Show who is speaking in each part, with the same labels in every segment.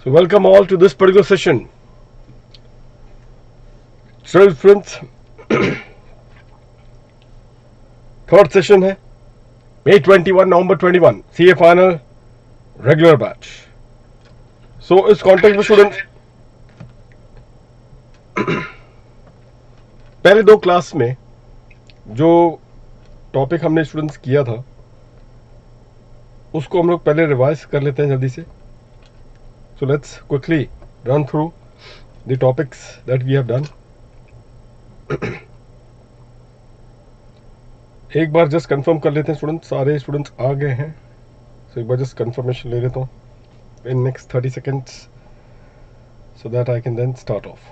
Speaker 1: So welcome all to this particular session. So friends, third session है May 21 November 21 CA final regular batch. So इस context में students पहले दो class में जो टॉपिक हमने स्टूडेंट्स किया था उसको हम लोग पहले रिवाइज कर लेते हैं जल्दी से. So let's quickly run through the topics that we have done. एक बार जस्ट कंफर्म कर लेते हैं स्टूडेंट्स, सारे स्टूडेंट्स आ गए हैं. So एक बार जस्ट कंफर्मेशन ले लेता हूँ in next 30 seconds so that I can then start off.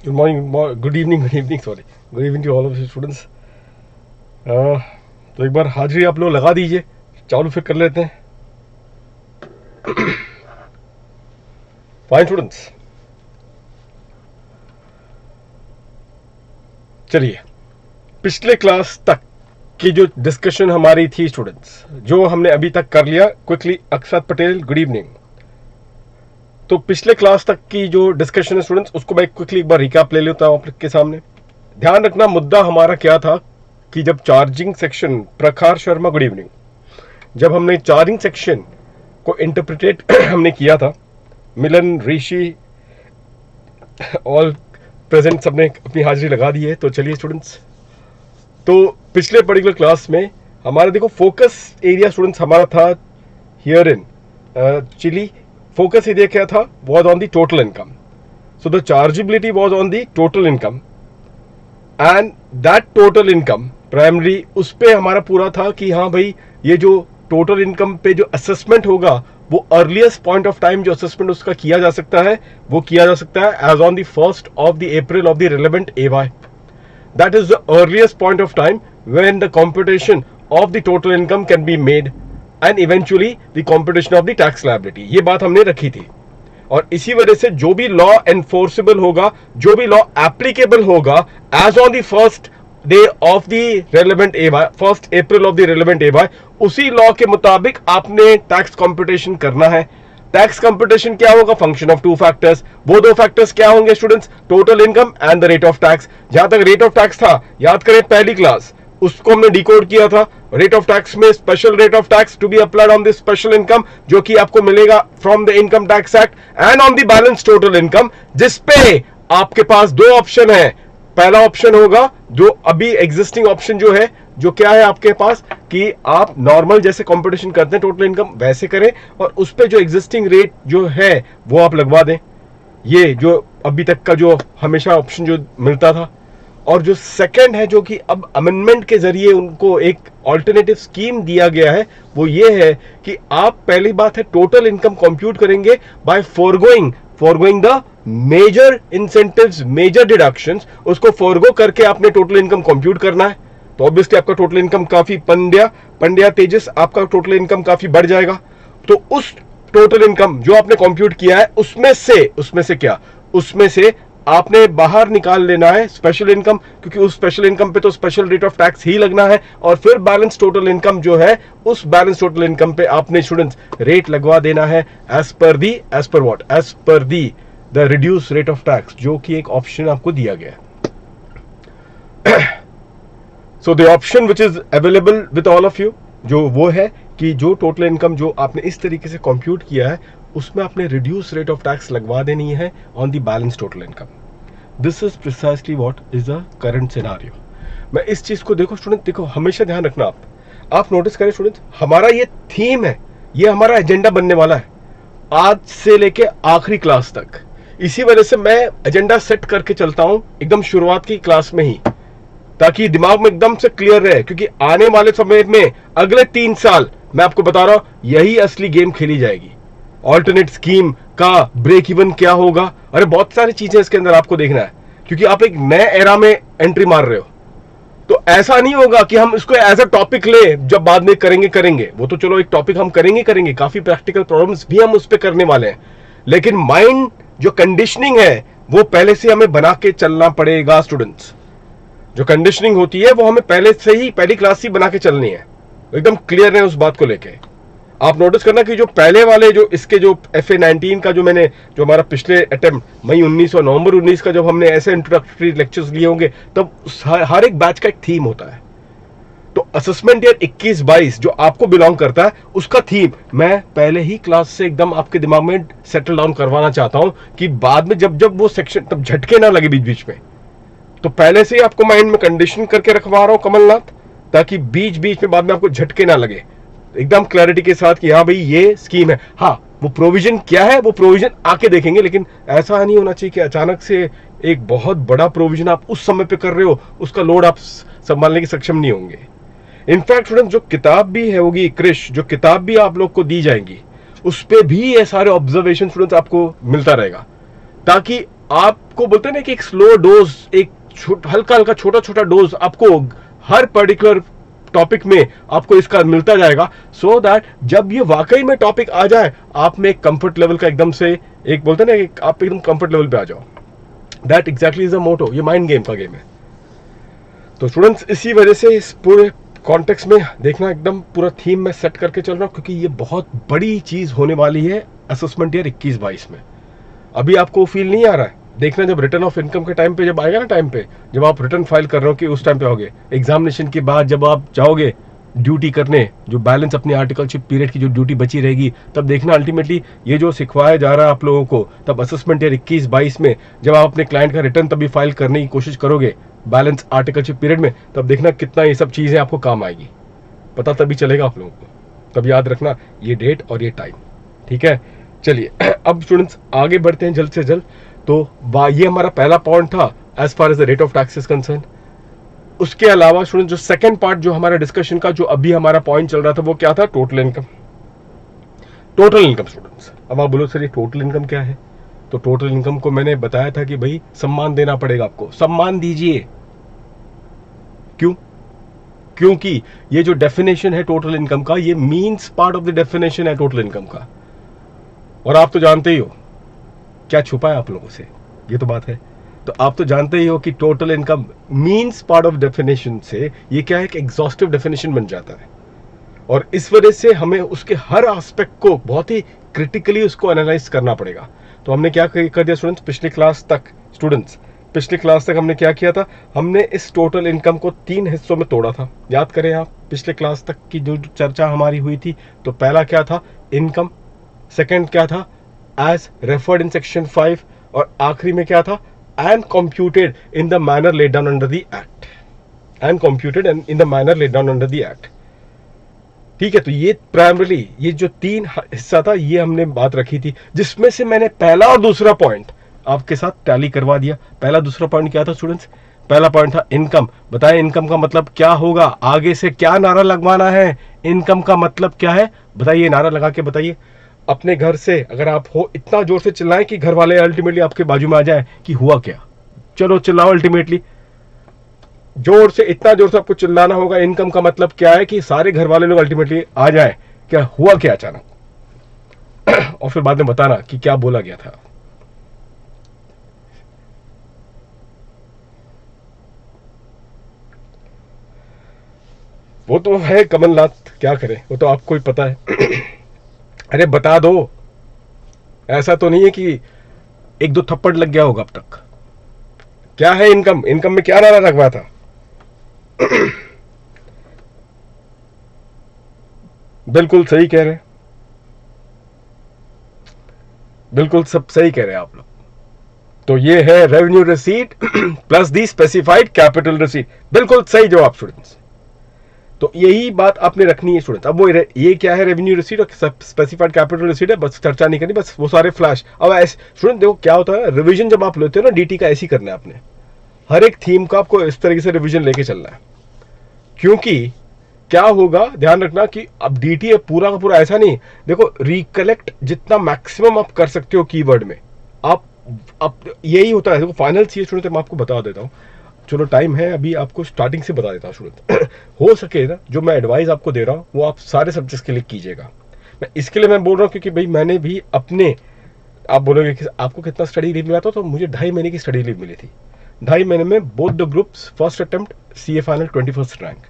Speaker 1: Good morning, good evening, sorry. Good evening to all of you students. तो एक बार हाजिरी आप लोग लगा दीजिए, चालू फिर कर लेते हैं. फाइन स्टूडेंट्स, चलिए पिछले क्लास तक की जो डिस्कशन हमारी थी स्टूडेंट्स, जो हमने अभी तक कर लिया क्विकली. अक्षत पटेल, गुड इवनिंग. तो पिछले क्लास तक की जो डिस्कशन है स्टूडेंट्स, उसको मैं क्विकली एक बार रिकैप ले लेता हूं आपके सामने. ध्यान रखना मुद्दा हमारा क्या था कि जब charging section, Prakhar Sharma good evening, जब हमने चार्जिंग सेक्शन को इंटरप्रिटेट हमने किया था, मिलन, ऋषि, ऑल प्रेजेंट सबने अपनी हाजिरी लगा दी है. तो चलिए स्टूडेंट्स, तो पिछले पर्टिकुलर क्लास में हमारा देखो फोकस एरिया स्टूडेंट्स हमारा था here in Chile. Focus area क्या था? Was on the total income. So the chargeability was on the total income, and that total income primary उस पे हमारा पूरा था कि हाँ भाई ये जो टोटल इनकम पे जो असेसमेंट होगा वो अर्लीस्ट पॉइंट ऑफ टाइम जो असेसमेंट उसका किया जा सकता है वो किया जा सकता है as on the 1st of April of the relevant AY. That is the earliest point of time when the computation of the total income can be made and eventually the computation of the tax liability. ये बात हमने रखी थी और इसी वजह से जो भी लॉ एनफोर्सेबल होगा, जो भी लॉ एप्लीकेबल होगा as on the 1st day of the relevant AY, 1st April of the relevant AY, उसी लॉ के मुताबिक आपने टैक्स कंप्यूटेशन करना है. टैक्स कंप्यूटेशन क्या होगा? Function of two factors. वो दो फैक्टर्स क्या होंगे students? Total income and the rate of tax. जहां तक रेट ऑफ टैक्स था, याद करें पहली क्लास, उसको हमने डिकोड किया था. रेट ऑफ टैक्स में special rate of tax to be applied on the special income, जो कि आपको मिलेगा from the income tax act, and on the balance total income, जिसपे आपके पास दो ऑप्शन है. पहला ऑप्शन होगा जो अभी एग्जिस्टिंग ऑप्शन जो है, जो क्या है आपके पास कि आप नॉर्मल जैसे कंपटीशन करते हैं टोटल इनकम वैसे करें और उस पे जो एग्जिस्टिंग रेट जो है वो आप लगवा दें. ये जो अभी तक का जो हमेशा ऑप्शन जो मिलता था. और जो सेकंड है, जो कि अब अमेंडमेंट के जरिए उनको एक ऑल्टरनेटिव स्कीम दिया गया है, वो ये है कि आप पहली बात है टोटल इनकम कंप्यूट करेंगे by forgoing the major incentives, major deductions. उसको फॉरगो करके आपने टोटल इनकम कंप्यूट करना है. तो ऑब्वियसली आपका टोटल इनकम काफी पंड्या तेजस, आपका टोटल इनकम काफी बढ़ जाएगा. तो उस टोटल इनकम जो आपने कंप्यूट किया है उसमें से आपने बाहर निकाल लेना है स्पेशल इनकम, क्योंकि उस स्पेशल इनकम पे तो स्पेशल रेट ऑफ टैक्स ही लगना है. और फिर बैलेंस टोटल इनकम जो है, उस बैलेंस टोटल इनकम पे आपने स्टूडेंट्स रेट लगवा देना है as per the the reduce rate of tax, जो कि एक ऑप्शन आपको दिया गया है. So the option which is available with all of you, जो वो है कि जो टोटल इनकम जो आपने इस तरीके से कंप्यूट किया है उसमें आपने रिड्यूस रेट ऑफ टैक्स लगवा देनी है on the balance total income. This is precisely what is the current scenario. मैं इस चीज को देखो स्टूडेंट, देखो हमेशा ध्यान रखना, आप नोटिस करें स्टूडेंट, हमारा ये थीम है, ये हमारा एजेंडा बनने वाला है आज से लेके आखिरी क्लास तक. इसी वजह से मैं एजेंडा सेट करके चलता हूं एकदम शुरुआत की क्लास में ही, ताकि दिमाग में एकदम से क्लियर रहे, क्योंकि आने वाले समय में अगले 3 साल मैं आपको बता रहा हूं यही असली गेम खेली जाएगी. ऑल्टरनेट स्कीम का ब्रेक इवन क्या होगा, अरे बहुत सारी चीजें इसके अंदर आपको देखना है, क्योंकि आप एक नए एरा में एंट्री मार रहे हो। तो ऐसा नहीं होगा कि हम इसको एज अ टॉपिक ले, जब बाद में करेंगे, वो तो चलो एक टॉपिक हम करेंगे, काफी प्रैक्टिकल प्रॉब्लम्स भी हम उस पर करने वाले हैं, लेकिन माइंड जो कंडीशनिंग है वो पहले से हमें बना के चलना पड़ेगा स्टूडेंट्स। जो कंडीशनिंग होती है वो हमें पहले से ही पहली क्लास से बना के चलनी है, एकदम क्लियर है उस बात को लेके। आप नोटिस करना कि जो पहले वाले जो इसके जो FA 19 का जो हमारा पिछले अटेम्प्ट मई 19 और नवंबर 19 का जब हमने ऐसे इंट्रोडक्टरी लेक्चर्स लिए होंगे, तब हर एक बैच का एक थीम होता है। तो असेसमेंट ईयर 21-22 जो आपको बिलोंग करता है उसका थीम मैं पहले ही क्लास से एकदम आपके दिमाग में सेटल डाउन करवाना चाहता हूं, कि बाद में जब वो सेक्शन तब झटके ना लगे बीच बीच में। तो पहले से ही आपको माइंड में कंडीशन करके रखवा रहा हूं कमलनाथ, ताकि बीच बीच में बाद में आपको झटके ना लगे, एकदम क्लैरिटी के साथ कि हाँ भाई ये स्कीम है। हाँ, वो प्रोविजन क्या है वो प्रोविजन आके देखेंगे, लेकिन ऐसा नहीं होना चाहिए कि अचानक से एक बहुत बड़ा प्रोविजन आप उस समय पे कर रहे हो, उसका लोड आप संभालने के सक्षम नहीं होंगे। इनफैक्ट स्टूडेंट जो किताब भी है होगी क्रिश, जो किताब भी आप लोग को दी जाएंगी उस पे भी ये सारे ऑब्जर्वेशन स्टूडेंट्स आपको मिलता रहेगा, ताकि आपको बोलते हैं ना कि एक स्लो डोज, एक हल्का हल्का छोटा छोटा डोज आपको हर पर्टिकुलर टॉपिक में आपको इसका मिलता जाएगा, सो दैट जब ये वाकई में टॉपिक आ जाए आप में एक कंफर्ट लेवल का एकदम से एक बोलते हैं ना आप एकदम कंफर्ट लेवल पे आ जाओ। That exactly is the motto, ये माइंड गेम का गेम है। तो स्टूडेंट्स इसी वजह से इस पूरे कॉन्टेक्स्ट में देखना, एकदम पूरा थीम में सेट करके चल रहा हूं, क्योंकि ये बहुत बड़ी चीज होने वाली है असेसमेंट ईयर 21-22 में। अभी आपको फील नहीं आ रहा है, देखना जब रिटर्न ऑफ इनकम के टाइम पे जब आएगा ना, टाइम पे जब आप रिटर्न फाइल कर रहे हो कि उस टाइम पे आओगे, एग्जामिनेशन के बाद जब आप जाओगे ड्यूटी करने, जो बैलेंस अपनी आर्टिकलशिप पीरियड की जो ड्यूटी बची रहेगी, तब देखना अल्टीमेटली ये जो सिखवाया जा रहा है आप लोगों को, तब असेसमेंट ईयर 21-22 में जब आप अपने क्लाइंट का रिटर्न तभी फाइल करने की कोशिश करोगे बैलेंस आर्टिकलशिप पीरियड में, तब देखना कितना ये सब चीजें आपको काम आएगी, पता तभी चलेगा आप लोगों को। तब याद रखना ये डेट और ये टाइम, ठीक है। चलिए अब स्टूडेंट्स आगे बढ़ते हैं जल्द से जल्द। तो ये हमारा पहला पॉइंट था as far as the rate of taxes concern. उसके अलावा स्टूडेंट जो सेकंड पार्ट जो हमारा डिस्कशन का जो अभी हमारा पॉइंट चल रहा था वो क्या था, total income. Total income students, अब आप बोलो सर ये टोटल इनकम क्या है, तो टोटल इनकम को मैंने बताया था कि भाई सम्मान देना पड़ेगा आपको, सम्मान दीजिए। क्यों? क्योंकि ये जो डेफिनेशन है टोटल इनकम का, ये means part of the definition है टोटल इनकम का, और आप तो जानते ही हो क्या छुपा है आप लोगों से, ये तो बात है। तो आप तो जानते ही हो कि total income means part of definition से ये क्या है कि एग्जॉस्टिव डेफिनेशन बन जाता है, और इस वजह से हमें उसके हर एस्पेक्ट को बहुत ही क्रिटिकली उसको एनालाइज करना पड़ेगा। तो हमने क्या कर दिया स्टूडेंट्स, पिछली क्लास तक हमने क्या किया था, हमने इस टोटल इनकम को 3 हिस्सों में तोड़ा था। याद करें आप पिछले क्लास तक की जो चर्चा हमारी हुई थी, तो पहला क्या था, इनकम, सेकेंड क्या था, एज रेफर्ड इन सेक्शन 5, और आखिरी में क्या था, and computed in the manner laid down under the act, and computed in the manner laid down under the act. ठीक है, तो ये प्राइमरली ये जो 3 हिस्सा था ये हमने बात रखी थी, जिसमें से मैंने पहला और दूसरा पॉइंट आपके साथ टैली करवा दिया। पहला दूसरा पॉइंट क्या था स्टूडेंट्स, पहला पॉइंट था इनकम। बताएं इनकम का मतलब क्या होगा, आगे से क्या नारा लगवाना है, इनकम का मतलब क्या है बताइए, नारा लगा के बताइए अपने घर से। अगर आप हो इतना जोर से चिल्लाएं कि घर वाले अल्टीमेटली आपके बाजू में आ जाए कि हुआ क्या, चलो चिल्लाओ अल्टीमेटली जोर से, इतना जोर से आपको चिल्लाना होगा। इनकम का मतलब क्या है कि सारे घर वाले लोग अल्टीमेटली आ जाए, क्या हुआ क्या अचानक और फिर बाद में बताना कि क्या बोला गया था। वो तो है कमलनाथ, क्या करे, वो तो आपको ही पता है अरे बता दो, ऐसा तो नहीं है कि 1-2 थप्पड़ लग गया होगा अब तक। क्या है इनकम, इनकम में क्या नारा लगवाया था बिल्कुल सही कह रहे हैं, बिल्कुल सब सही कह रहे हैं आप लोग। तो ये है रेवेन्यू रिसीट प्लस दी स्पेसिफाइड कैपिटल रिसीट, बिल्कुल सही जवाब स्टूडेंट्स। तो यही बात आपने रखनी है स्टूडेंट्स। अब वो ये क्या है, रेवेन्यू रिसीट और स्पेसिफाइड कैपिटल रिसीट है, बस चर्चा नहीं करनी, बस वो सारे फ्लैश। अब स्टूडेंट देखो क्या होता है, रिवीजन जब आप लेते हो ना डीटी का, ऐसे ही करना है आपने, हर एक थीम का आपको इस तरीके से रिवीजन लेके चलना है, क्योंकि क्या होगा ध्यान रखना कि अब डीटीए पूरा का पूरा ऐसा नहीं, देखो रिकलेक्ट जितना मैक्सिमम आप कर सकते हो कीवर्ड में, आप यही होता है। देखो फाइनल सी स्टूडेंट मैं आपको बता देता हूँ, चलो टाइम है अभी, आपको स्टार्टिंग से बता देता हूँ स्टूडेंट। हो सके ना जो मैं एडवाइस आपको दे रहा हूँ वो आप सारे सब्जेक्ट्स के लिए कीजिएगा। मैं इसके लिए मैं बोल रहा हूँ क्योंकि भाई मैंने भी अपने, आप बोलोगे कि आपको कितना स्टडी लीव मिला था, तो मुझे 2.5 महीने की स्टडी लीव मिली थी। 2.5 महीने में both the groups first attempt CA final 21st rank.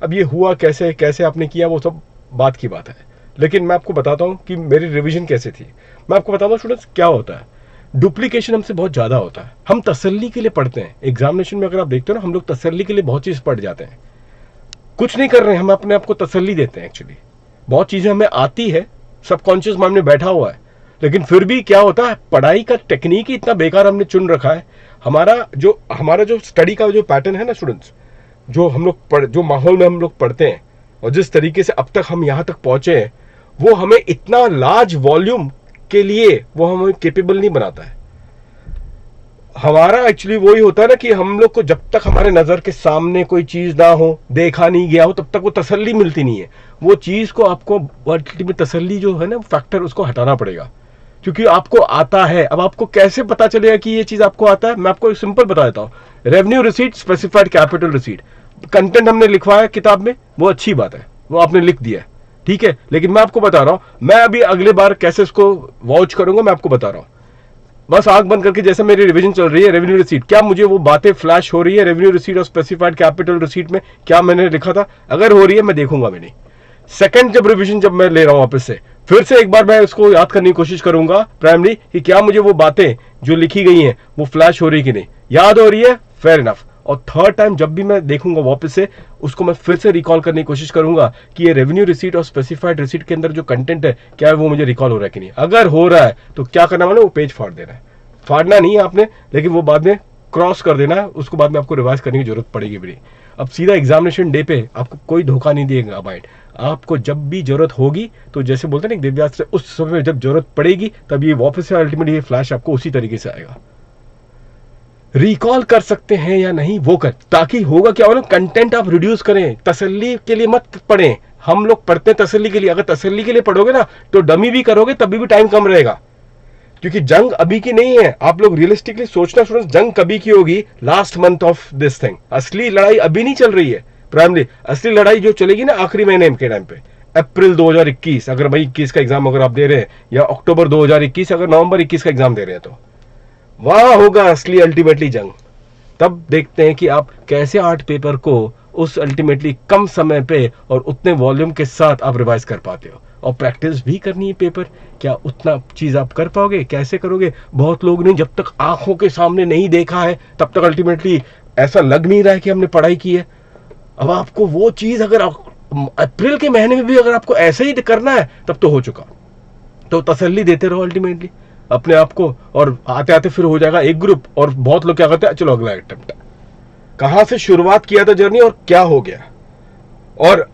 Speaker 1: अब ये हुआ कैसे कैसे आपने किया वो सब बात की बात है, लेकिन मैं आपको बताता हूँ कि मेरी रिवीजन कैसे थी। मैं आपको बताता हूँ स्टूडेंट्स क्या होता है, डुप्लीकेशन हमसे बहुत ज़्यादा होता है। हम तसल्ली के लिए पढ़ते हैं, एग्जामिनेशन में अगर आप देखते हो ना हम लोग तसल्ली के लिए बहुत चीज़ पढ़ जाते हैं, कुछ नहीं कर रहे हैं, हम अपने आप को तसल्ली देते हैं। एक्चुअली बहुत चीज़ें हमें आती है, सबकॉन्शियस माइंड में बैठा हुआ है, लेकिन फिर भी क्या होता है, पढ़ाई का टेक्निक ही इतना बेकार हमने चुन रखा है। हमारा जो स्टडी का जो पैटर्न है ना स्टूडेंट्स, जो माहौल में हम लोग पढ़ते हैं और जिस तरीके से अब तक हम यहाँ तक पहुंचे हैं, वो हमें इतना लार्ज वॉल्यूम के लिए वो हमें केपेबल नहीं बनाता है। हमारा एक्चुअली वही होता है ना कि हम लोग को जब तक हमारे नजर के सामने कोई चीज ना हो, देखा नहीं गया हो, तब तक वो तसल्ली मिलती नहीं है। वो चीज को आपको अल्टीमेट तसल्ली जो है ना फैक्टर, उसको हटाना पड़ेगा, क्योंकि आपको आता है। अब आपको कैसे पता चलेगा कि ये चीज आपको आता है, मैं आपको सिंपल बता देता हूँ। Revenue receipt, specified capital receipt, content हमने लिखवाया किताब में, वो अच्छी बात है, वो आपने लिख दिया है, ठीक है। लेकिन मैं आपको बता रहा हूं, मैं अभी अगले बार कैसे इसको वॉच करूंगा, मैं आपको बता रहा हूं। बस आंख बंद करके जैसे मेरी रिवीजन चल रही है, रेवेन्यू रिसीट, क्या मुझे वो बातें फ्लैश हो रही है रेवेन्यू रिसीट और स्पेसिफाइड कैपिटल रिसीट में, क्या मैंने लिखा था? अगर हो रही है मैं देखूंगा। मैंने सेकंड जब रिवीजन जब मैं ले रहा हूं वापस से, फिर से एक बार मैं उसको याद करने की कोशिश करूंगा प्राइमरी कि क्या मुझे वो बातें जो लिखी गई हैं वो फ्लैश हो रही कि नहीं, याद हो रही है, फेयर इनफ। और थर्ड टाइम जब भी मैं देखूंगा वापस से, उसको मैं फिर से रिकॉल करने की कोशिश करूंगा कि ये रेवेन्यू रिसीट और स्पेसिफाइड रिसीट के अंदर जो कंटेंट है क्या है वो मुझे रिकॉल हो रहा है कि नहीं। अगर हो रहा है तो क्या करना, मैंने वो पेज फाड़ देना है, फाड़ना नहीं है आपने, लेकिन वो बाद में क्रॉस कर देना है, उसको बाद में आपको रिवाइज करने की जरूरत पड़ेगी भी नहीं। अब सीधा एग्जामिनेशन डे पे आपको कोई धोखा नहीं देगा माइंड, आपको जब भी जरूरत होगी तो जैसे बोलते हैं ना दिव्यास्त्र, उस समय जब जरूरत पड़ेगी तब ये वापस से अल्टीमेटली ये फ्लैश आपको उसी तरीके से आएगा। रिकॉल कर सकते हैं या नहीं वो कर, ताकि होगा क्या होगा, कंटेंट आप रिड्यूस करें, तसल्ली के लिए मत पढ़ें। हम लोग पढ़ते हैं तसल्ली के लिए, अगर तसल्ली के लिए पढ़ोगे ना तो डमी भी करोगे तभी भी टाइम कम रहेगा, क्योंकि जंग अभी की नहीं है। आप लोग रियलिस्टिकली सोचना स्टूडेंट्स, जंग कभी की होगी, last month of this thing. असली लड़ाई अभी नहीं चल रही है प्राइमरी, असली लड़ाई जो चलेगी ना आखिरी महीने के टाइम पे, अप्रैल 2021, अगर मई 21 का एग्जाम अगर आप दे रहे हैं, या अक्टूबर 2021 अगर नवंबर 21 का एग्जाम दे रहे हैं, तो वहां होगा असली अल्टीमेटली जंग। तब देखते हैं कि आप कैसे 8 पेपर को उस अल्टीमेटली कम समय पे और उतने वॉल्यूम के साथ आप रिवाइज कर पाते हो। और प्रैक्टिस भी करनी है पेपर, क्या उतना चीज आप कर पाओगे, कैसे करोगे? बहुत लोग ने जब तक आंखों के सामने नहीं देखा है तब तक अल्टीमेटली ऐसा लग नहीं रहा है कि हमने पढ़ाई की है। अब आपको वो चीज अगर अप्रैल के महीने में भी अगर आपको ऐसे ही करना है तब तो हो चुका। तो तसल्ली देते रहो अल्टीमेटली अपने आप को, और आते आते फिर हो जाएगा एक ग्रुप। और बहुत लोग क्या करते हैं, चलो अगला अटेम्प्ट, कहां से शुरुआत किया था जर्नी और क्या हो गया, और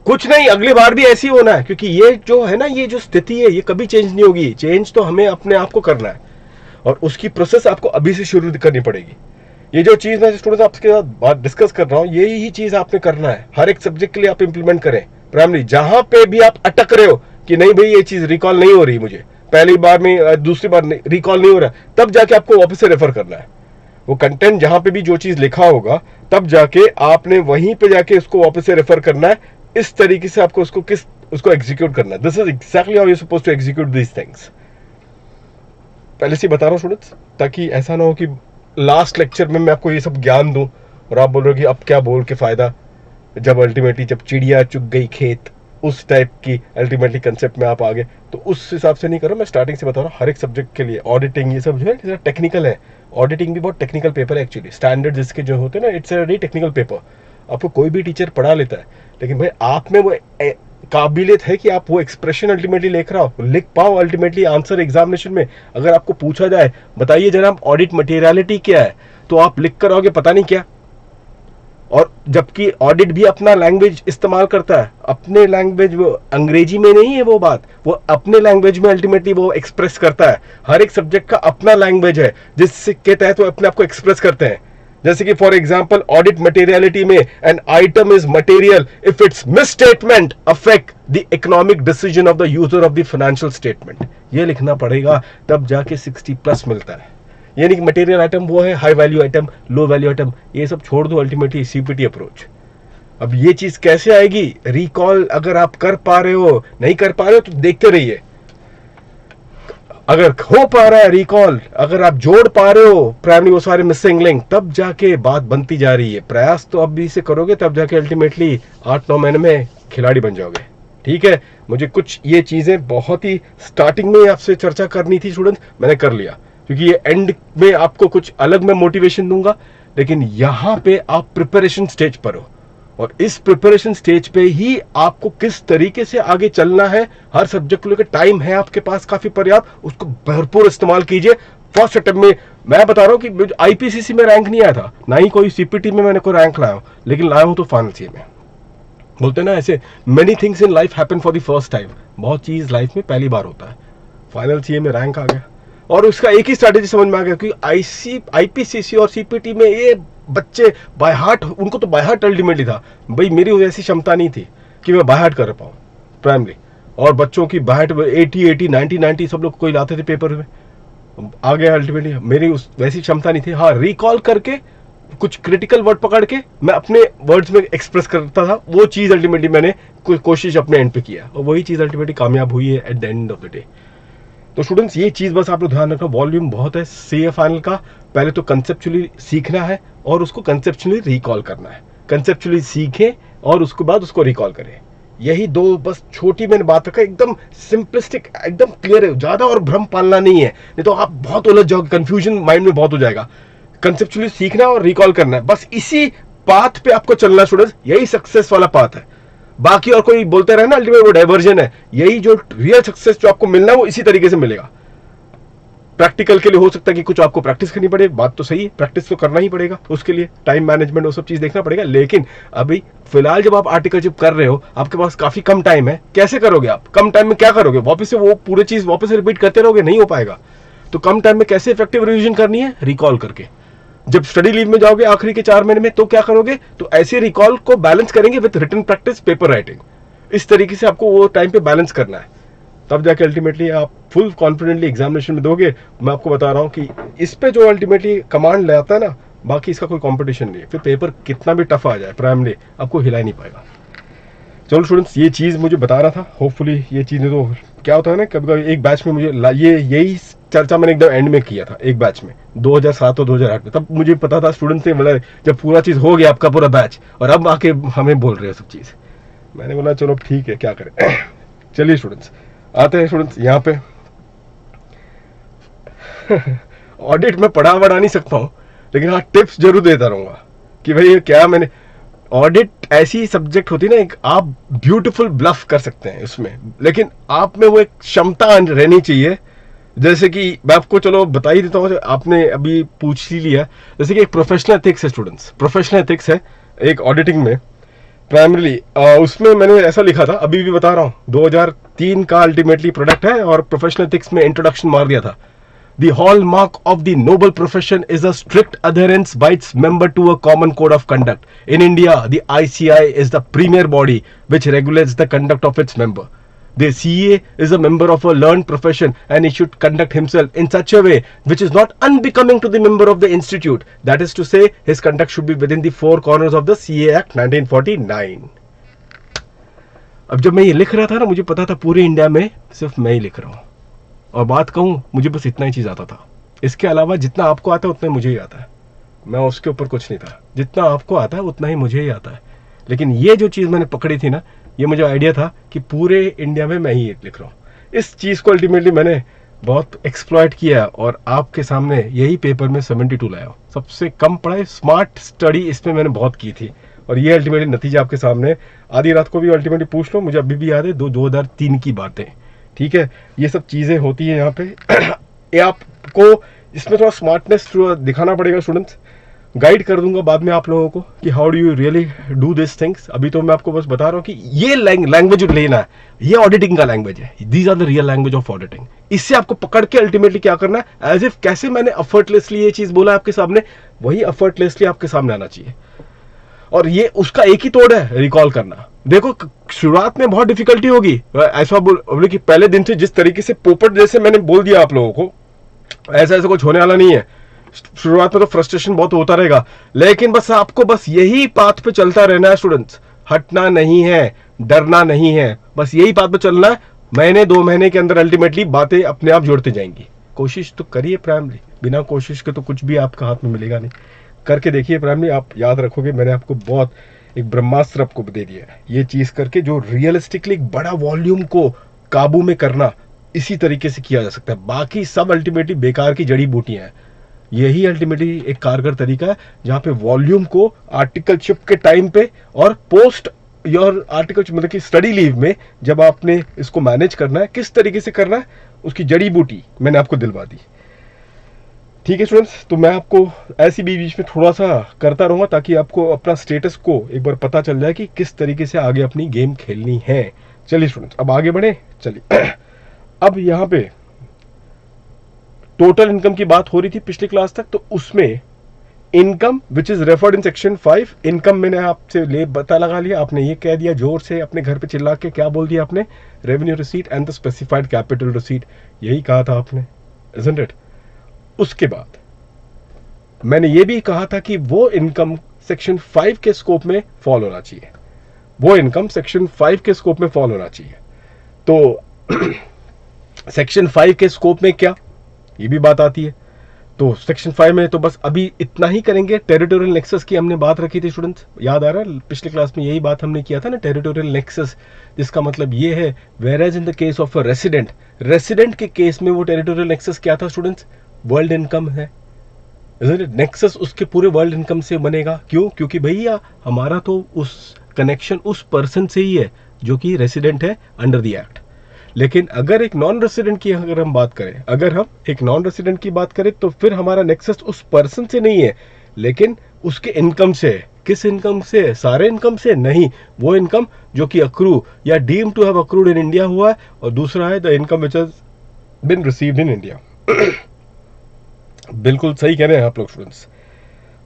Speaker 1: कुछ नहीं, अगली बार भी ऐसी होना है, क्योंकि ये जो है ना, ये जो स्थिति है ये कभी चेंज नहीं होगी। चेंज तो हमें अपने आप को करना है, और उसकी प्रोसेस आपको अभी से शुरू करनी पड़ेगी। ये जो चीज मैं स्टूडेंट्स आपके साथ बात डिस्कस कर रहा हूं, यही ही चीज आपने करना है, हर एक सब्जेक्ट के लिए आप इंप्लीमेंट करें। प्राइमरी जहां पे भी आप अटक रहे हो कि नहीं भाई ये चीज रिकॉल नहीं हो रही, मुझे पहली बार में दूसरी बार रिकॉल नहीं हो रहा, तब जाके आपको वापस से रेफर करना है वो कंटेंट, जहां पे भी जो चीज लिखा होगा तब जाके आपने वहीं पे जाके उसको वापस से रेफर करना है। इस तरीके से आपको उसको एग्जीक्यूट करना है। This is exactly how you suppose to execute these things. पहले से बता रहा हूं स्टूडेंट्स, ताकि ऐसा ना हो कि लास्ट लेक्चर में मैं आपको ये सब ज्ञान दूं और आप बोल रहे हो कि अब क्या बोल के फायदा, जब अल्टीमेटली जब चिड़िया चुग गई खेत, उस टाइप की अल्टीमेटली कंसेप्ट में आप आ गए। तो उस हिसाब से नहीं करो, मैं स्टार्टिंग से बता रहा हूँ हर एक सब्जेक्ट के लिए। ऑडिटिंग ये सब जो है टेक्निकल है, ऑडिटिंग भी बहुत टेक्निकल पेपर है एक्चुअली। स्टैंडर्ड जिसके जो होते हैं ना, it's a very technical paper. आपको कोई भी टीचर पढ़ा लेता है, लेकिन भाई आप में वो काबिलियत है कि आप वो एक्सप्रेशन अल्टीमेटली लिख पाओ अल्टीमेटली आंसर एग्जामिनेशन में। अगर आपको पूछा जाए बताइए जनाब ऑडिट मटेरियलिटी क्या है, तो आप लिख कर आओगे पता नहीं क्या। और जबकि ऑडिट भी अपना लैंग्वेज इस्तेमाल करता है, अपने लैंग्वेज, वो अंग्रेजी में नहीं है वो बात, वो अपने लैंग्वेज में अल्टीमेटली वो एक्सप्रेस करता है। हर एक सब्जेक्ट का अपना लैंग्वेज है जिसके तहत वो अपने आप को एक्सप्रेस करते हैं। जैसे कि फॉर एग्जांपल ऑडिट मटेरियलिटी में an item is material if it's misstatement affect the economic decision of the user of the financial statement, ये लिखना पड़ेगा, तब जाके 60+ मिलता है। यानी कि मटेरियल आइटम वो है, high value item, low value item, ये सब छोड़ दो अल्टीमेटली सीपीटी अप्रोच। अब ये चीज कैसे आएगी? रिकॉल अगर आप कर पा रहे हो, नहीं कर पा रहे हो तो देखते रहिए। अगर हो पा रहा है रिकॉल, अगर आप जोड़ पा रहे हो प्राइमरी वो सारे मिसिंग लिंक, तब जाके बात बनती जा रही है। प्रयास तो अब भी से करोगे, तब जाके अल्टीमेटली 8-9 महीने में खिलाड़ी बन जाओगे। ठीक है, मुझे कुछ ये चीजें बहुत ही स्टार्टिंग में आपसे चर्चा करनी थी स्टूडेंट्स, मैंने कर लिया, क्योंकि ये एंड में आपको कुछ अलग मैं मोटिवेशन दूंगा। लेकिन यहां पे आप प्रिपरेशन स्टेज पर हो, और इस प्रिपरेशन स्टेज पे ही आपको किस तरीके से आगे चलना है, हर सब्जेक्ट को लेकर टाइम है आपके पास काफी पर्याप्त, उसको भरपूर इस्तेमाल कीजिए। फर्स्ट अटेम्प्ट में मैं बता रहा हूं कि आईपीसीसी में रैंक नहीं आया था, ना ही कोई सीपीटी में मैंने कोई रैंक लाया हूं, लेकिन लाया हूं तो फाइनल सीए में। बोलते ना ऐसे, many things in life happen for the first time, बहुत चीज लाइफ में पहली बार होता है। फाइनल सीए में रैंक आ गया, और उसका एक ही स्ट्रैटेजी समझ में आ गया कि आईपीसीसी और सीपीटी में ये बच्चे बाय हार्ट, उनको तो बाय हार्ट अल्टीमेटली था भाई, मेरी ऐसी क्षमता नहीं थी कि मैं बाय हार्ट कर पाऊँ प्राइमरी, और बच्चों की बाय हार्ट 80, 90 सब लोग कोई लाते थे पेपर में, आ गया अल्टीमेटली, मेरी उस वैसी क्षमता नहीं थी। हाँ, रिकॉल करके कुछ क्रिटिकल वर्ड पकड़ के मैं अपने वर्ड्स में एक्सप्रेस करता था, वो चीज अल्टीमेटली मैंने कोशिश अपने एंड पे किया, और वही चीज अल्टीमेटली कामयाब हुई है at the end of the day. तो स्टूडेंट्स ये चीज बस आप लोग ध्यान रखना, वॉल्यूम बहुत है सीए फाइनल का। पहले तो कंसेप्चुअली सीखना है और उसको कंसेप्चुअली रिकॉल करना है। कंसेप्चुअली सीखें और उसके बाद उसको रिकॉल करें। यही दो बस छोटी मैंने बात रखा, एकदम सिंपलिस्टिक, एकदम क्लियर है, ज्यादा और भ्रम पालना नहीं है, नहीं तो आप बहुत उलझ जाओगे, कंफ्यूजन माइंड में बहुत हो जाएगा। कंसेप्चुअली सीखना और रिकॉल करना है, बस इसी पाथ पे आपको चलना स्टूडेंट्स, यही सक्सेस वाला पाथ है। बाकी और कोई बोलते रहे ना अल्टीमेट वो डाइवर्जन है, यही जो रियल सक्सेस जो आपको मिलना है वो इसी तरीके से मिलेगा। प्रैक्टिकल के लिए हो सकता है कि कुछ आपको प्रैक्टिस करनी पड़े, बात तो सही है, प्रैक्टिस तो करना ही पड़ेगा, उसके लिए टाइम मैनेजमेंट वो सब चीज देखना पड़ेगा। लेकिन अभी फिलहाल जब आप आर्टिकलशिप कर रहे हो, आपके पास काफी कम टाइम है, कैसे करोगे आप? कम टाइम में क्या करोगे? वापस से वो पूरी चीज वापस से रिपीट करते रहोगे? नहीं हो पाएगा। तो कम टाइम में कैसे इफेक्टिव रिविजन करनी है? रिकॉल करके। जब स्टडी लीव में जाओगे आखिरी के 4 महीने में, तो क्या करोगे? तो ऐसे रिकॉल को बैलेंस करेंगे with written practice, paper writing. इस तरीके से आपको वो टाइम पे बैलेंस करना है, तब जाके अल्टीमेटली आप फुल कॉन्फिडेंटली एग्जामिनेशन में दोगे। मैं आपको बता रहा हूं कि इस पे जो अल्टीमेटली कमांड ले आता है ना, बाकी इसका कोई कंपटीशन नहीं है। फिर पेपर कितना भी टफ आ जाए प्राइमरी, आपको हिला ही नहीं पाएगा। चलो स्टूडेंट्स, ये चीज मुझे बता रहा था, होपफुली ये चीजें, तो क्या होता है ना कभी कभी एक बैच में मुझे यही चर्चा मैंने एकदम एंड में किया था, एक बैच में 2007 और 2008 में, तब मुझे पता था स्टूडेंट्स ने बोला जब पूरा चीज हो गया आपका पूरा बैच, और अब आके हमें बोल रहे हो सब चीज। मैंने बोला चलो ठीक है, क्या करें। चलिए स्टूडेंट्स, आते हैं स्टूडेंट्स यहाँ पे। ऑडिट में पढ़ा नहीं सकता हूँ, लेकिन हाँ टिप्स जरूर देता रहूंगा कि भाई क्या मैंने, ऑडिट ऐसी सब्जेक्ट होती है ना, एक आप ब्यूटीफुल ब्लफ कर सकते हैं उसमें, लेकिन आप में वो एक क्षमता रहनी चाहिए। जैसे कि मैं आपको चलो बता ही देता हूँ, आपने अभी पूछ ही लिया, जैसे कि एक प्रोफेशनल एथिक्स है स्टूडेंट्स, प्रोफेशनल एथिक्स है एक ऑडिटिंग में प्राइमरीली, उसमें मैंने ऐसा लिखा था, अभी भी बता रहा हूँ, 2003 का अल्टीमेटली प्रोडक्ट है, और प्रोफेशनल एथिक्स में इंट्रोडक्शन मार दिया था। The hallmark of the noble profession is a strict adherence by its member to a common code of conduct. In India, the ICI is the premier body which regulates the conduct of its member. The CA is a member of a learned profession and he should conduct himself in such a way which is not unbecoming to the member of the institute. That is to say, his conduct should be within the four corners of the CA Act 1949. अब जब मैं ये लिख रहा था ना, मुझे पता था पूरे इंडिया में सिर्फ मैं ही लिख रहा हूँ, और बात कहूँ मुझे बस इतना ही चीज आता था। इसके अलावा जितना आपको आता है उतना ही मुझे ही आता है, मैं उसके ऊपर कुछ नहीं था। जितना आपको आता है उतना ही मुझे ही आता है। लेकिन ये जो चीज मैंने पकड़ी थी ना, ये मुझे आइडिया था कि पूरे इंडिया में मैं ही लिख रहा हूँ। इस चीज को अल्टीमेटली मैंने बहुत एक्सप्लॉइट किया, और आपके सामने यही पेपर में 72 लाया। सबसे कम पढ़ाई, स्मार्ट स्टडी इसमें मैंने बहुत की थी, और ये अल्टीमेटली नतीजा आपके सामने। आधी रात को भी अल्टीमेटली पूछ लो, मुझे अभी भी याद है 2003 की बातें। ठीक है, ये सब चीजें होती है यहाँ पे। ये आपको इसमें थोड़ा स्मार्टनेस दिखाना पड़ेगा स्टूडेंट्स। गाइड कर दूंगा बाद में आप लोगों को कि how do you really do this things. अभी तो मैं आपको बस बता रहा हूँ कि ये लैंग्वेज लेना है, ये ऑडिटिंग का लैंग्वेज है, these are the real language of auditing. इससे आपको पकड़ के अल्टीमेटली क्या करना है, एज इफ कैसे मैंने एफर्टलेसली ये चीज बोला आपके सामने, वही एफर्टलेसली आपके सामने आना चाहिए। और ये उसका एक ही तोड़ है, रिकॉल करना। देखो शुरुआत में बहुत डिफिकल्टी होगी, ऐसा बोले कि पहले दिन से जिस तरीके से पोपट जैसे मैंने बोल दिया आप लोगों को, ऐसा कुछ होने वाला नहीं है। शुरुआत में तो फ्रस्ट्रेशन बहुत होता रहेगा, लेकिन बस आपको बस यही पाथ पे चलता रहना है स्टूडेंट्स, हटना नहीं है, डरना नहीं है, बस यही पाथ पे चलना है। महीने 2 महीने के अंदर अल्टीमेटली बातें अपने आप जुड़ती जाएंगी। कोशिश तो करिए प्राइमरी, बिना कोशिश के तो कुछ भी आपका हाथ में मिलेगा नहीं। करके देखिए प्राइमरी, आप याद रखोगे मैंने आपको बहुत एक ब्रह्मास्त्र आपको दे दिया है ये चीज करके, जो रियलिस्टिकली एक बड़ा वॉल्यूम को काबू में करना इसी तरीके से किया जा सकता है। बाकी सब अल्टीमेटली बेकार की जड़ी बूटियां हैं। यही अल्टीमेटली एक कारगर तरीका है जहां पे वॉल्यूम को आर्टिकलशिप के टाइम पे और पोस्ट योर आर्टिकलशिप मतलब कि स्टडी लीव में जब आपने इसको मैनेज करना है, किस तरीके से करना है, उसकी जड़ी बूटी मैंने आपको दिलवा दी। ठीक है स्टूडेंट्स, तो मैं आपको ऐसी बीच में थोड़ा सा करता रहूंगा ताकि आपको अपना स्टेटस को एक बार पता चल जाए कि किस तरीके से आगे अपनी गेम खेलनी है। चलिए स्टूडेंट्स अब आगे बढ़े। चलिए अब यहाँ पे टोटल इनकम की बात हो रही थी पिछली क्लास तक, तो उसमें income which is referred in section 5, income मैंने आपसे ले पता लगा लिया। आपने ये कह दिया जोर से अपने घर पे चिल्ला के, क्या बोल दिया आपने, revenue receipt and the specified capital receipt, यही कहा था आपने, इजंट इट। उसके बाद मैंने ये भी कहा था कि वो इनकम सेक्शन 5 के स्कोप में फॉल होना चाहिए, वो इनकम सेक्शन 5 के स्कोप में फॉल होना चाहिए। तो सेक्शन 5 के स्कोप में क्या, ये भी बात आती है। तो सेक्शन 5 में तो बस अभी इतना ही करेंगे। टेरिटोरियल नेक्सस की हमने बात रखी थी स्टूडेंट्स, याद आ रहा है, पिछले क्लास में यही बात हमने किया था ना, टेरिटोरियल नेक्सस, जिसका मतलब ये है whereas in the case of a resident, resident के केस में वो टेरिटोरियल नेक्सस क्या था स्टूडेंट्स, वर्ल्ड इनकम है। नेक्सस उसके पूरे वर्ल्ड इनकम से बनेगा, क्यों, क्योंकि भैया हमारा तो उस कनेक्शन उस पर्सन से ही है जो कि रेसिडेंट है अंडर द एक्ट। लेकिन अगर एक नॉन रेसिडेंट की अगर हम बात करें, अगर हम एक नॉन रेसिडेंट की बात करें तो फिर हमारा नेक्सस उस पर्सन से नहीं है, लेकिन उसके इनकम से। किस इनकम से, सारे इनकम से नहीं, वो इनकम जो कि अक्रू या deem to have accrued in India हुआ है, और दूसरा है the income which has been received in India. बिल्कुल सही कह रहे हैं आप लोग स्टूडेंट्स,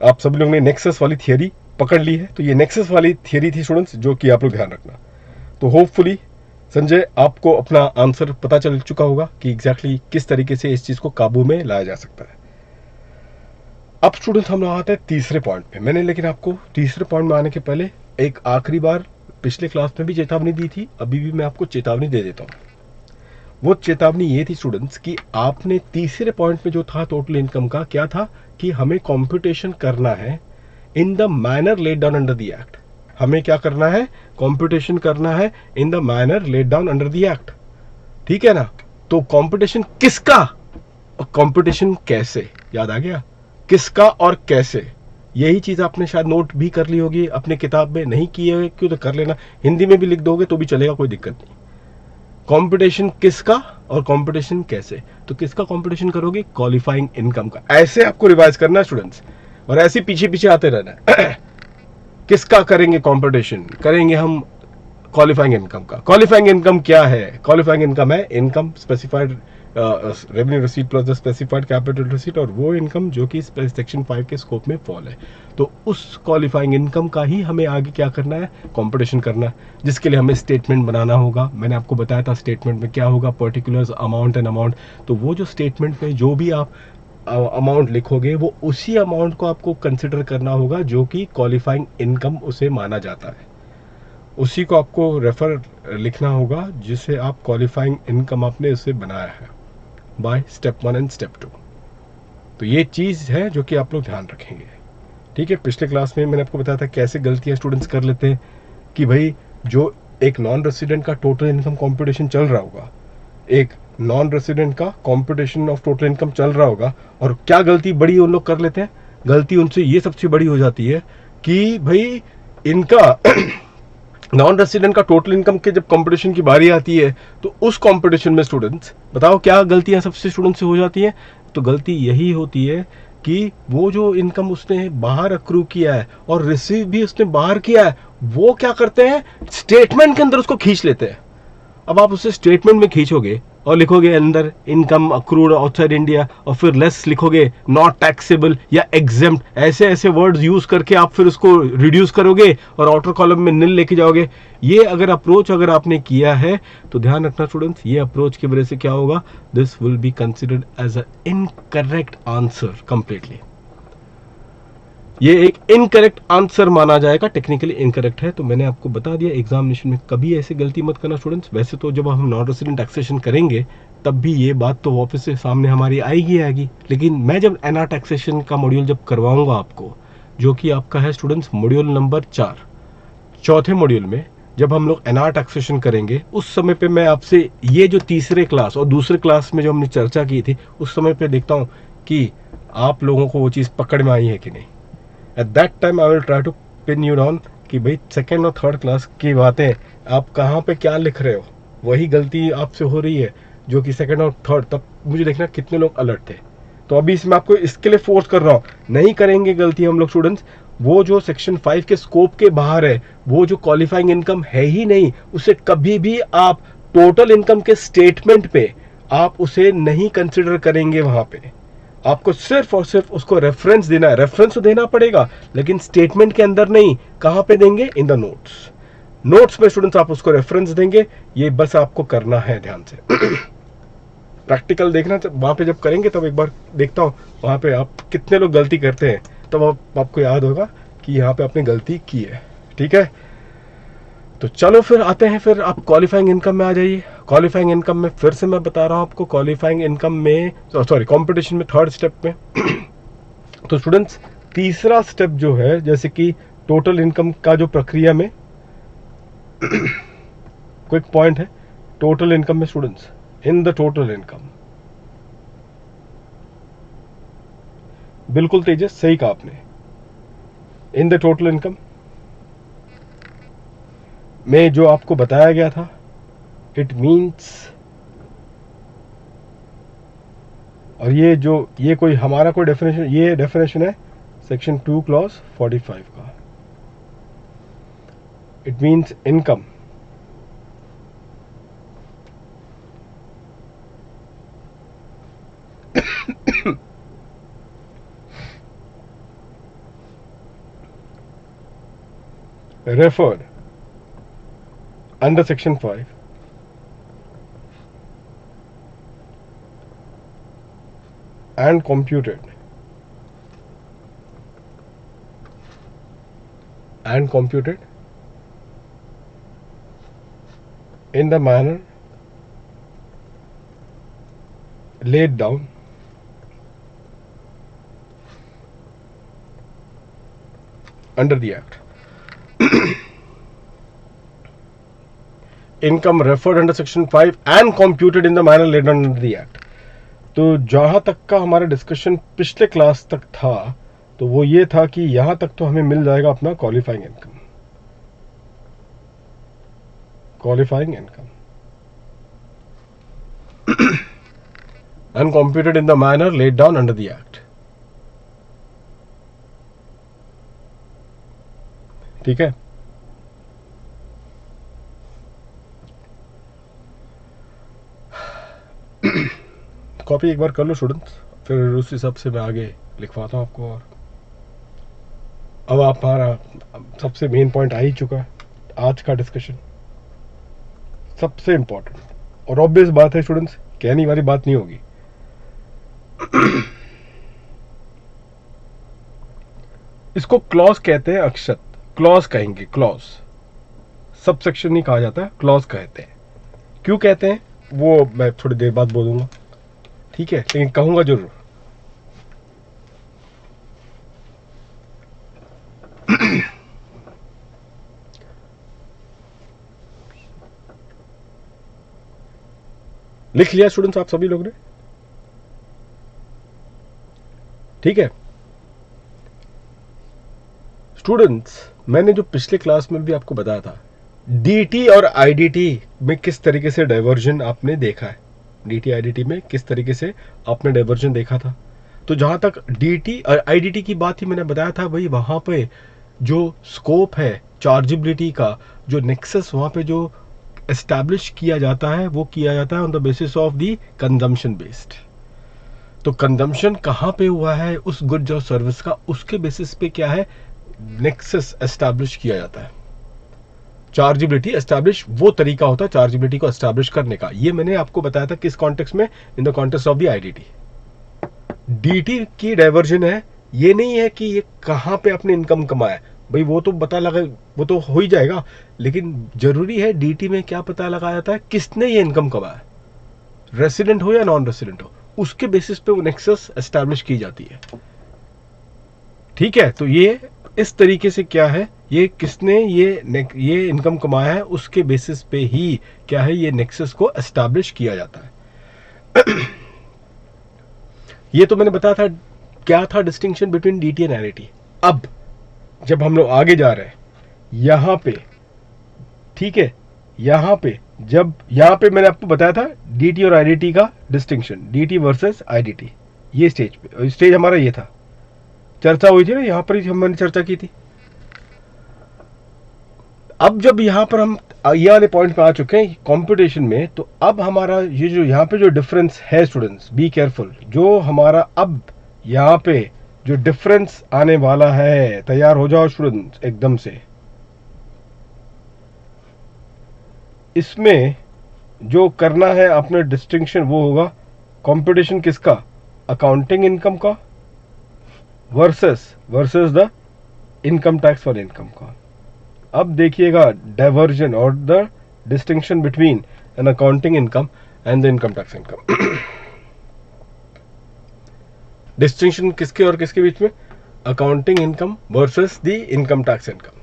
Speaker 1: आप सभी लोग ने नेक्सस वाली थियरी पकड़ ली है। तो ये नेक्सस वाली थियरी थी स्टूडेंट्स, जो कि आप लोग ध्यान रखना। तो होपफुली संजय आपको अपना आंसर पता चल चुका होगा कि एग्जैक्टली किस तरीके से इस चीज को काबू में लाया जा सकता है। अब स्टूडेंट्स हम आते हैं तीसरे पॉइंट पे। मैंने लेकिन आपको तीसरे पॉइंट में आने के पहले एक आखिरी बार पिछले क्लास में भी चेतावनी दी थी, अभी भी मैं आपको चेतावनी दे देता हूँ। वो चेतावनी ये थी स्टूडेंट्स कि आपने तीसरे पॉइंट में जो था टोटल इनकम का, क्या था कि हमें कॉम्प्यूटेशन करना है in the manner laid down under the act. हमें क्या करना है, कॉम्प्यूटेशन करना है in the manner laid down under the act, ठीक है ना। तो कॉम्प्यूटेशन किसका और कॉम्प्यूटेशन कैसे, याद आ गया, किसका और कैसे। यही चीज आपने शायद नोट भी कर ली होगी अपने किताब में, नहीं की है क्यों तो कर लेना, हिंदी में भी लिख दोगे तो भी चलेगा, कोई दिक्कत नहीं। कॉम्पिटिशन किसका और कॉम्पिटिशन कैसे, तो किसका कॉम्पिटिशन करोगे, क्वालिफाइंग इनकम का। ऐसे आपको रिवाइज करना है स्टूडेंट्स, और ऐसे पीछे पीछे आते रहना है। किसका करेंगे कॉम्पिटिशन, करेंगे हम क्वालिफाइंग इनकम का। क्वालिफाइंग इनकम क्या है, क्वालिफाइंग इनकम है income specified revenue receipt plus the specified capital receipt, और वो इनकम जो कि सेक्शन 5 के स्कोप में फॉल है। तो उस क्वालिफाइंग इनकम का ही हमें आगे क्या करना है, कंपटीशन करना है, जिसके लिए हमें स्टेटमेंट बनाना होगा। मैंने आपको बताया था स्टेटमेंट में क्या होगा, पर्टिकुलर्स, अमाउंट एंड अमाउंट। तो वो जो स्टेटमेंट में जो भी आप अमाउंट लिखोगे वो उसी अमाउंट को आपको कंसिडर करना होगा जो कि क्वालिफाइंग इनकम उसे माना जाता है, उसी को आपको रेफर लिखना होगा जिसे आप क्वालिफाइंग इनकम आपने इसे बनाया है बाय स्टेप 1 एंड स्टेप 2। तो ये चीज़ है जो कि आप लोग ध्यान रखेंगे, ठीक है। पिछले क्लास में मैंने आपको बताया था कैसे गलतियां स्टूडेंट्स कर लेते हैं कि भाई जो एक नॉन रेसिडेंट का टोटल इनकम कंपटीशन चल रहा होगा, एक नॉन रेसिडेंट का कंपटीशन ऑफ टोटल इनकम चल रहा होगा, और क्या गलती बड़ी उन लोग कर लेते हैं, गलती उनसे ये सबसे बड़ी हो जाती है कि भाई इनका नॉन रेसिडेंट का टोटल इनकम के जब कंपटीशन की बारी आती है तो उस कंपटीशन में स्टूडेंट्स बताओ क्या गलतियां सबसे स्टूडेंट से हो जाती हैं। तो गलती यही होती है कि वो जो इनकम उसने बाहर अक्रू किया है और रिसीव भी उसने बाहर किया है, वो क्या करते हैं, स्टेटमेंट के अंदर उसको खींच लेते हैं। अब आप उसे स्टेटमेंट में खींचोगे और लिखोगे अंदर इनकम अक्रूड आउटसाइड इंडिया, और फिर लेस लिखोगे, नॉट टैक्सेबल या एग्जेम्प्ट, ऐसे ऐसे वर्ड्स यूज करके आप फिर उसको रिड्यूस करोगे और आउटर कॉलम में निल लेके जाओगे। ये अगर अप्रोच अगर आपने किया है तो ध्यान रखना स्टूडेंट्स, ये अप्रोच की वजह से क्या होगा, this will be considered as a incorrect answer completely. ये एक इनकरेक्ट आंसर माना जाएगा, टेक्निकली इनकरेक्ट है। तो मैंने आपको बता दिया, एग्जामिनेशन में कभी ऐसी गलती मत करना स्टूडेंट्स। वैसे तो जब हम नॉन रेसिडेंट टैक्सेशन करेंगे तब भी ये बात तो वापस से सामने हमारी आएगी, लेकिन मैं जब एनआर टैक्सेशन का मॉड्यूल जब करवाऊंगा आपको, जो कि आपका है स्टूडेंट्स मॉड्यूल नंबर 4, चौथे मॉड्यूल में जब हम लोग एनआर टैक्सेशन करेंगे, उस समय पे मैं आपसे ये जो तीसरे क्लास और दूसरे क्लास में जो हमने चर्चा की थी, उस समय पे देखता हूँ कि आप लोगों को वो चीज़ पकड़ में आई है कि नहीं। At that time I will try to pin you down कि भाई सेकेंड और थर्ड क्लास की बातें आप कहाँ पे क्या लिख रहे हो, वही गलती आपसे हो रही है जो कि सेकेंड और थर्ड, तब मुझे देखना कितने लोग अलर्ट थे। तो अभी इसमें आपको इसके लिए फोर्स कर रहा हूँ, नहीं करेंगे गलती हम लोग स्टूडेंट्स। वो जो सेक्शन 5 के स्कोप के बाहर है, वो जो क्वालिफाइंग इनकम है ही नहीं, उसे कभी भी आप टोटल इनकम के स्टेटमेंट पे आप उसे नहीं कंसिडर करेंगे। वहां पे आपको सिर्फ और सिर्फ उसको रेफरेंस देना है, रेफरेंस तो देना पड़ेगा लेकिन स्टेटमेंट के अंदर नहीं। कहां पे देंगे, इन द नोट्स। नोट्स में स्टूडेंट्स आप उसको रेफरेंस देंगे, ये बस आपको करना है ध्यान से। प्रैक्टिकल देखना वहां पे जब करेंगे तब एक बार देखता हूं वहां पे आप कितने लोग गलती करते हैं, तब आपको याद होगा कि यहाँ पे आपने गलती की है। ठीक है, तो चलो फिर आते हैं, फिर आप क्वालिफाइंग इनकम में आ जाइए। क्वालिफाइंग इनकम में फिर से मैं बता रहा हूं आपको, क्वालिफाइंग इनकम में सॉरी कंपटीशन में थर्ड स्टेप में तो स्टूडेंट्स तीसरा स्टेप जो है, जैसे कि टोटल इनकम का जो प्रक्रिया में क्विक पॉइंट है, टोटल इनकम में students, in the total income, बिल्कुल तेजस सही कहा आपने, इन द टोटल इनकम में जो आपको बताया गया था, इट मीन्स, और ये कोई हमारा कोई डेफिनेशन, ये डेफिनेशन है सेक्शन 2 क्लॉज 45 का। It means income referred under section 5 and computed in the manner laid down under the act. Income referred under section 5 and computed in the manner laid down under the act. तो जहां तक का हमारा discussion पिछले class तक था, तो वो ये था कि यहां तक तो हमें मिल जाएगा अपना qualifying income. and computed in the manner laid down under the act. ठीक है, कॉपी एक बार कर लो स्टूडेंट्स, फिर उस हिसाब से मैं आगे लिखवाता हूँ आपको। और अब आप हमारा सबसे मेन पॉइंट आ ही चुका है, आज का डिस्कशन सबसे इंपॉर्टेंट और ऑब्वियस बात है स्टूडेंट्स, कहने वाली बात नहीं होगी। इसको क्लॉज कहते हैं, अक्षत क्लॉज कहेंगे, क्लॉज, सब सेक्शन नहीं कहा जाता है, क्लॉज कहते हैं। क्यों कहते हैं वो मैं थोड़ी देर बाद बोलूंगा, ठीक है, लेकिन कहूंगा जरूर। लिख लिया स्टूडेंट्स आप सभी लोग ने, ठीक है स्टूडेंट्स। मैंने जो पिछले क्लास में भी आपको बताया था, डीटी और आईडीटी में किस तरीके से डाइवर्जन आपने देखा है, डीटी आईडीटी में किस तरीके से आपने डाइवर्जन देखा था। तो जहां तक डीटी और आईडीटी की बात ही मैंने बताया था, भाई वहां पे जो स्कोप है चार्जेबिलिटी का, जो नेक्सस वहां पे जो एस्टैब्लिश किया जाता है, वो किया जाता है on the basis of the consumption based. तो कंजम्पशन कहाँ पे हुआ है उस गुड्स और सर्विस का, उसके बेसिस पे क्या है, नेक्सस एस्टैब्लिश किया जाता है। चार्जेबिलिटी एस्टैब्लिश वो तरीका होता है चार्जेबिलिटी को एस्टैब्लिश करने का। ये मैंने आपको बताया था किस कॉन्टेक्स्ट में, in the context of the IDT. DT की डाइवर्जन है, ये नहीं है कि ये कहां पे अपने इनकम कमाया, भाई वो तो पता लगा, वो तो हो ही जाएगा, लेकिन जरूरी है डीटी में क्या पता लगाया जाता है, किसने ये इनकम कमाया, रेसिडेंट हो या नॉन रेसिडेंट हो, उसके बेसिस पे वो नेक्सस एस्टैब्लिश की जाती है। ठीक है, तो ये इस तरीके से क्या है, ये किसने ये इनकम कमाया है उसके बेसिस पे ही क्या है, ये नेक्सस को एस्टैब्लिश किया जाता है। ये तो मैंने बताया था क्या था distinction between DT and IDT. अब जब हम लोग आगे जा रहे हैं यहां पे, ठीक है, यहां पे मैंने आपको बताया था डीटी और आईडीटी का डिस्टिंक्शन, डीटी वर्सेस आईडीटी। ये स्टेज हमारा ये था, चर्चा हुई थी ना, यहां पर ही हमने चर्चा की थी। अब जब यहां पर हम ये वाले पॉइंट पे आ चुके हैं कंपटीशन में, तो अब हमारा ये जो यहां पे जो डिफरेंस है स्टूडेंट्स, बी केयरफुल, जो हमारा अब यहां पे जो डिफरेंस आने वाला है, तैयार हो जाओ स्टूडेंट्स एकदम से। इसमें जो करना है अपने डिस्टिंक्शन वो होगा कंपटीशन किसका, अकाउंटिंग इनकम का versus the income tax for income का। अब देखिएगा डाइवर्जन और the distinction between an accounting income and the income tax income. Distinction किसके और किसके बीच में, accounting income versus the income tax income.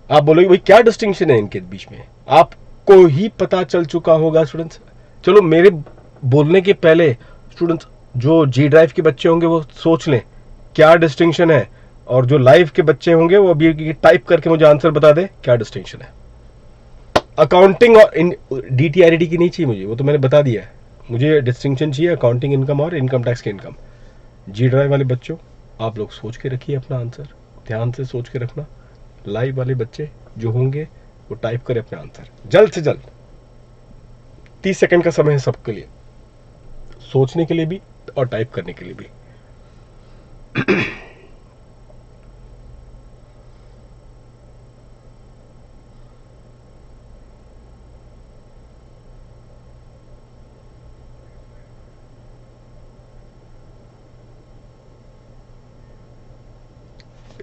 Speaker 1: आप बोलोगे भाई क्या डिस्टिंक्शन है इनके बीच में, आपको ही पता चल चुका होगा स्टूडेंट्स। चलो मेरे बोलने के पहले स्टूडेंट्स जो जी ड्राइव के बच्चे होंगे वो सोच लें क्या डिस्टिंक्शन है, और जो लाइव के बच्चे होंगे वो अभी टाइप करके मुझे आंसर बता दे क्या डिस्टिंक्शन है। अकाउंटिंग और डीटी आईडीटी की नहीं चाहिए मुझे, वो तो मैंने बता दिया है, मुझे डिस्टिंक्शन चाहिए अकाउंटिंग इनकम और इनकम टैक्स की इनकम। जी ड्राइव वाले बच्चों आप लोग सोच के रखिए अपना आंसर, ध्यान से सोच के रखना। लाइव वाले बच्चे जो होंगे वो टाइप करें अपना आंसर जल्द से जल्द। 30 सेकंड का समय है सबके लिए, सोचने के लिए भी और टाइप करने के लिए भी।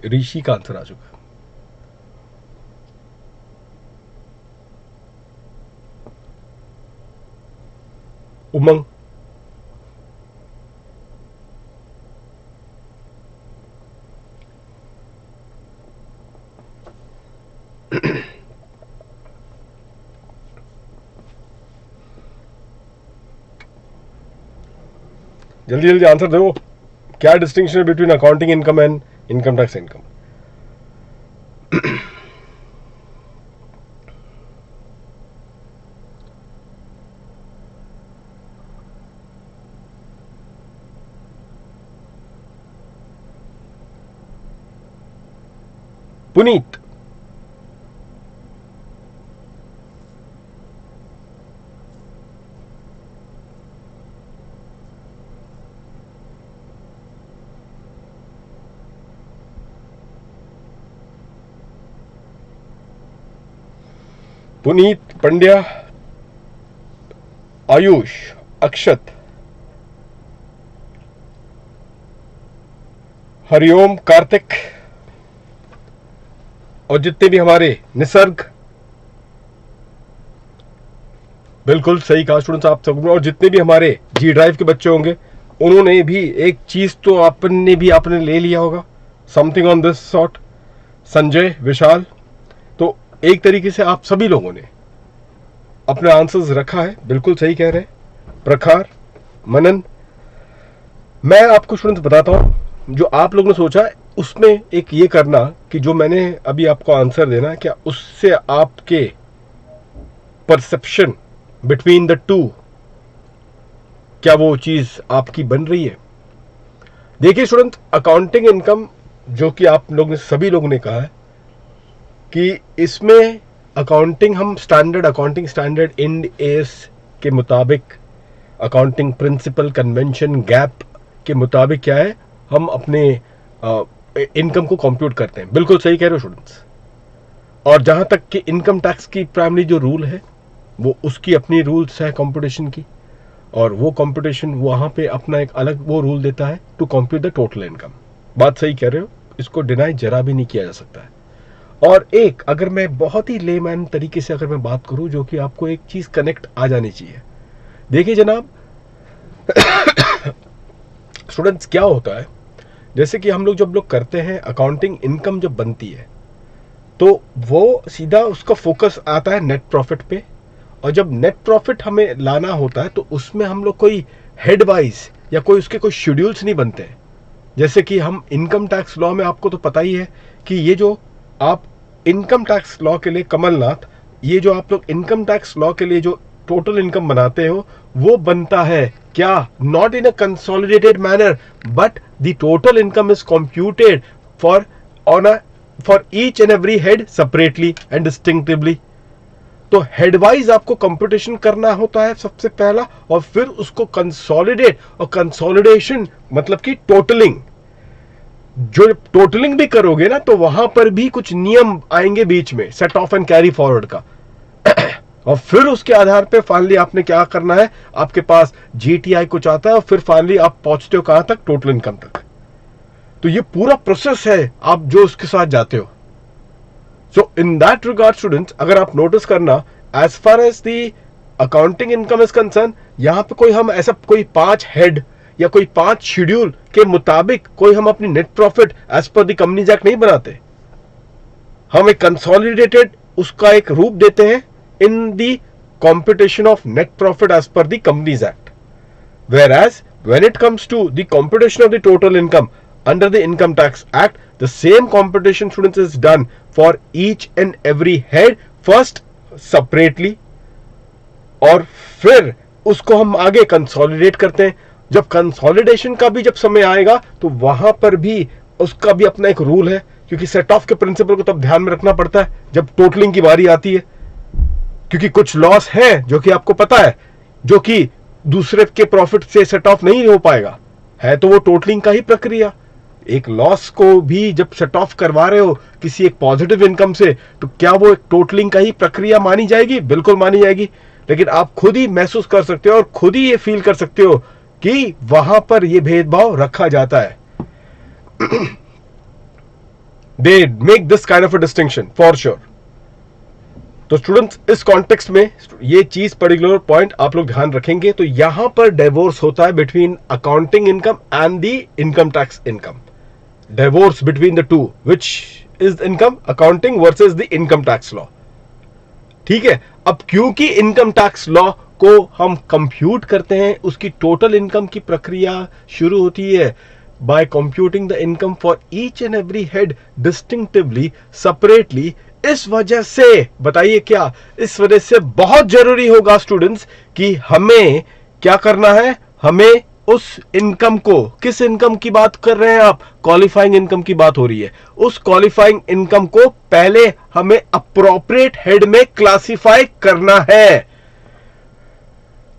Speaker 1: ऋषि का आंसर आ चुका है। उमंग, जल्दी जल्दी आंसर दो, क्या डिस्टिंक्शन है between accounting income and income tax income. Puneet, Puneet Pandya, Ayush, Akshat, Hariom, Kartik, और जितने भी हमारे निसर्ग, बिल्कुल सही कहा स्टूडेंट्स आप सब, और जितने भी हमारे जी ड्राइव के बच्चे होंगे उन्होंने भी एक चीज तो आपने ले लिया होगा, something on this sort. Sanjay, Vishal, तो एक तरीके से आप सभी लोगों ने अपने आंसर्स रखा है, बिल्कुल सही कह रहे हैं। प्रखार, मनन, मैं आपको स्टूडेंट्स बताता हूं जो आप लोगों ने सोचा उसमें एक ये करना कि जो मैंने अभी आपको आंसर देना, क्या उससे आपके परसेप्शन बिटवीन द टू, क्या वो चीज आपकी बन रही है। देखिए स्टूडेंट, अकाउंटिंग इनकम जो कि आप लोग ने सभी लोगों ने कहा है कि इसमें अकाउंटिंग हम standard accounting standard end S के मुताबिक, अकाउंटिंग प्रिंसिपल कन्वेंशन गैप के मुताबिक क्या है, हम अपने इनकम को कंप्यूट करते हैं। बिल्कुल सही कह रहे हो स्टूडेंट्स। और जहां तक कि इनकम टैक्स की प्राइमरी जो रूल है वो उसकी अपनी रूल्स है कंप्यूटेशन की, और वो कंप्यूटेशन वहां पे अपना एक अलग वो रूल देता है to compute the total income. बात सही कह रहे हो, इसको डिनाई जरा भी नहीं किया जा सकता है। और एक अगर मैं बहुत ही लेमैन तरीके से अगर मैं बात करूं, जो कि आपको एक चीज कनेक्ट आ जानी चाहिए। देखिए जनाब स्टूडेंट्स, क्या होता है, जैसे कि हम लोग जब लोग करते हैं अकाउंटिंग इनकम जब बनती है तो वो सीधा उसका फोकस आता है नेट प्रॉफिट पे। और जब नेट प्रॉफिट हमें लाना होता है तो उसमें हम लोग कोई हेड वाइज या कोई उसके कोई शेड्यूल्स नहीं बनते हैं। जैसे कि हम इनकम टैक्स लॉ में, आपको तो पता ही है कि ये जो आप इनकम टैक्स लॉ के लिए कमलनाथ, ये जो आप लोग इनकम टैक्स लॉ के लिए जो टोटल इनकम बनाते हो वो बनता है क्या, not in a consolidated manner but the total income is computed for each and every head separately and distinctively. तो हेड वाइज आपको कंप्यूटेशन करना होता है सबसे पहला, और फिर उसको कंसोलिडेट, और कंसोलिडेशन मतलब कि टोटलिंग। जो टोटलिंग भी करोगे ना तो वहां पर भी कुछ नियम आएंगे बीच में, set of and carry forward का। और फिर उसके आधार पे फाइनली आपने क्या करना है, आपके पास जीटीआई कुछ आता है और फिर फाइनली आप पहुंचते हो कहां तक, टोटल इनकम तक। तो ये पूरा प्रोसेस है आप जो उसके साथ जाते हो। So in that regard students, अगर आप नोटिस करना, as far as the accounting income is concern, यहां पे कोई हम ऐसा कोई 5 हेड या कोई 5 शेड्यूल के मुताबिक कोई हम अपनी net profit as per the companies act नहीं बनाते। हम एक कंसोलिडेटेड उसका एक रूप देते हैं in the computation of net profit as per the Companies Act. Whereas when it comes to the computation of the total income under the Income Tax Act, the same computation students is done for each and every head first separately, और फिर उसको हम आगे consolidate करते हैं। जब consolidation का भी जब समय आएगा तो वहां पर भी उसका भी अपना एक रूल है, क्योंकि सेट ऑफ के प्रिंसिपल को तब ध्यान में रखना पड़ता है जब टोटलिंग की बारी आती है। क्योंकि कुछ लॉस है जो कि आपको पता है, जो कि दूसरे के प्रॉफिट से सेट ऑफ नहीं हो पाएगा, है तो वो टोटलिंग का ही प्रक्रिया। एक लॉस को भी जब सेट ऑफ करवा रहे हो किसी एक पॉजिटिव इनकम से, तो क्या वो एक टोटलिंग का ही प्रक्रिया मानी जाएगी? बिल्कुल मानी जाएगी। लेकिन आप खुद ही महसूस कर सकते हो और खुद ही ये फील कर सकते हो कि वहां पर ये भेदभाव रखा जाता है। They make this kind of a distinction for sure. तो स्टूडेंट्स, इस कॉन्टेक्स्ट में ये चीज पर्टिकुलर पॉइंट आप लोग ध्यान रखेंगे। तो यहां पर डिवोर्स होता है between accounting income and the income tax income. Divorce between the two, which is income accounting versus the income tax law. ठीक है। अब क्योंकि इनकम टैक्स लॉ को हम कंप्यूट करते हैं, उसकी टोटल इनकम की प्रक्रिया शुरू होती है by computing the income for each and every head distinctively separately. इस वजह से बताइए क्या, इस वजह से बहुत जरूरी होगा स्टूडेंट्स कि हमें क्या करना है, हमें उस इनकम को, किस इनकम की बात कर रहे हैं आप, क्वालिफाइंग इनकम की बात हो रही है, उस क्वालिफाइंग इनकम को पहले हमें अप्रोप्रिएट हेड में क्लासिफाई करना है।